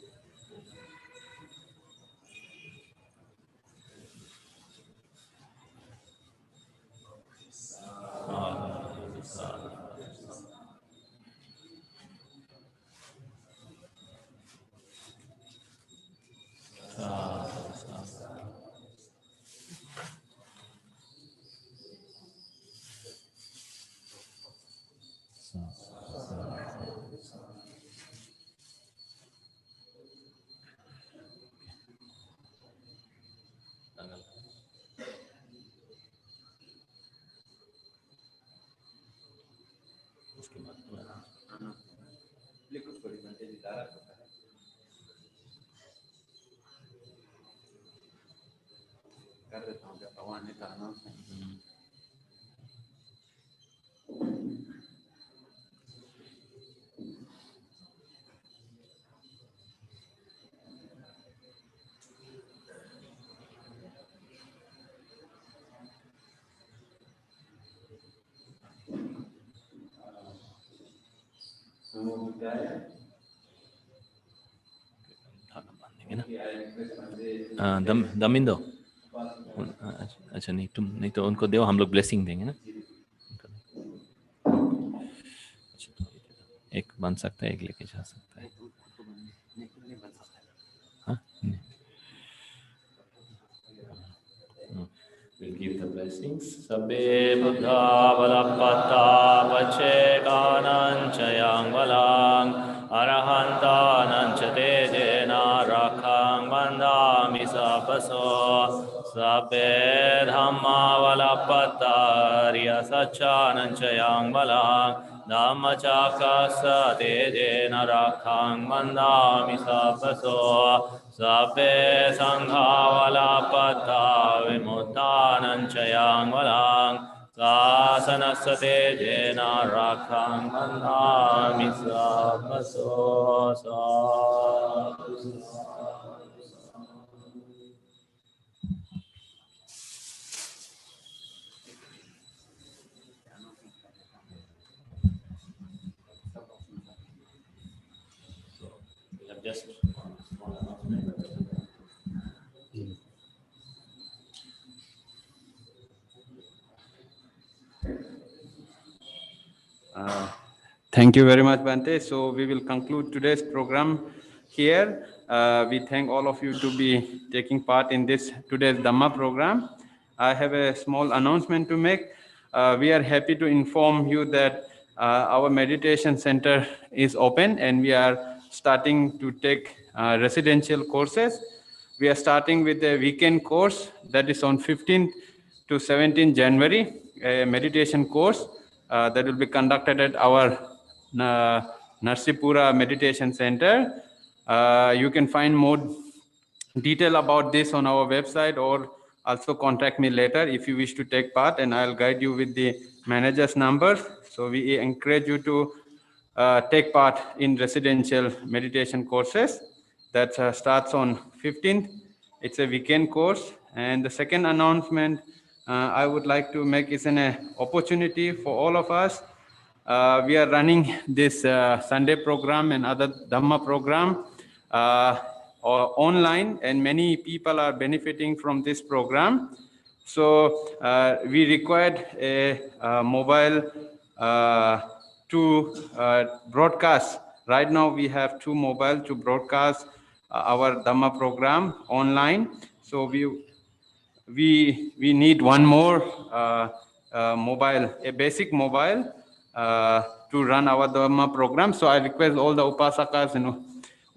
लिखो कोड़ी बनते जी दारा होता है. कर देता हूँ जब भगवान ने कहा ना. Damindo, अच्छा नहीं तो उनको दो, हम लोग ब्लेसिंग देंगे ना। एक बन सकता है, एक लेके जा सकता है। हाँ, we'll give the blessings. Sabbe buddha valappata vachekanam chayang valang arahantanam cha tejena rakhang vandami sapaso. Sabbe dhamma valappata riya sachanam chayang valang dhammachakasa tejena rakhang vandami sapaso. Sabbe sangha valappata vimuttanam chayang valang sasanassa tejena rakhang vandami sapaso. Sadhu. We have just one small announcement. Thank you very much, Bante. So we will conclude today's program here. We thank all of you to be taking part in today's Dhamma program. I have a small announcement to make. We are happy to inform you that our meditation center is open and we are starting to take residential courses. We are starting with a weekend course that is on 15th to 17th January, a meditation course that will be conducted at our Narsipura Meditation Center. You can find more detail about this on our website or also contact me later if you wish to take part, and I'll guide you with the manager's numbers. So we encourage you to take part in residential meditation courses that starts on 15th. It's a weekend course. And the second announcement I would like to make is an opportunity for all of us. We are running this Sunday program and other Dhamma program online, and many people are benefiting from this program. So we required a mobile to broadcast. Right now we have 2 mobile to broadcast our Dhamma program online. So we need one more mobile, a basic mobile to run our Dhamma program. So I request all the upasakas and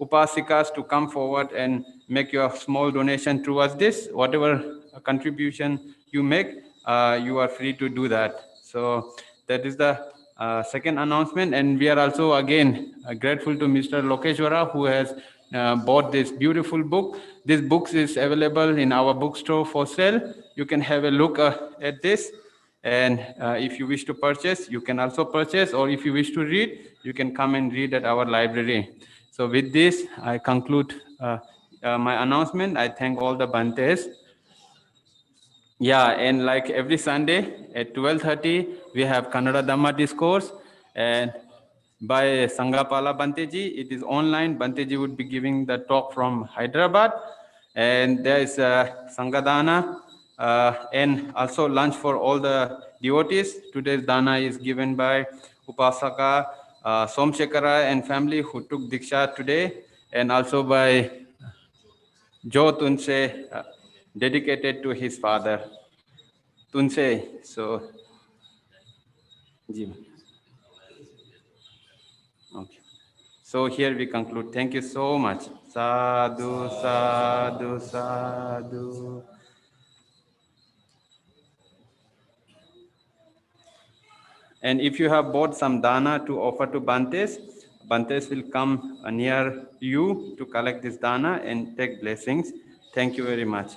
upasikas to come forward and make your small donation towards this. Whatever contribution you make, you are free to do that. So that is the second announcement. And we are also again grateful to Mr. Lokeshwara, who has bought this beautiful book. This book is available in our bookstore for sale. You can have a look at this. And if you wish to purchase, you can also purchase, or if you wish to read, you can come and read at our library. So with this, I conclude my announcement. I thank all the Bantes. Yeah, and like every Sunday at 12:30, we have Kannada Dhamma Discourse, and by Sangapala Banteji. It is online. Banteji would be giving the talk from Hyderabad, and there is Sangadana, and also lunch for all the devotees. Today's dana is given by Upasaka Somshekara and family who took Diksha today, and also by Jo Tunse, dedicated to his father. Tunse, so, okay. So here we conclude. Thank you so much. Sadhu, sadhu, sadhu. And if you have bought some dana to offer to Bantes, Bantes will come near you to collect this dana and take blessings. Thank you very much.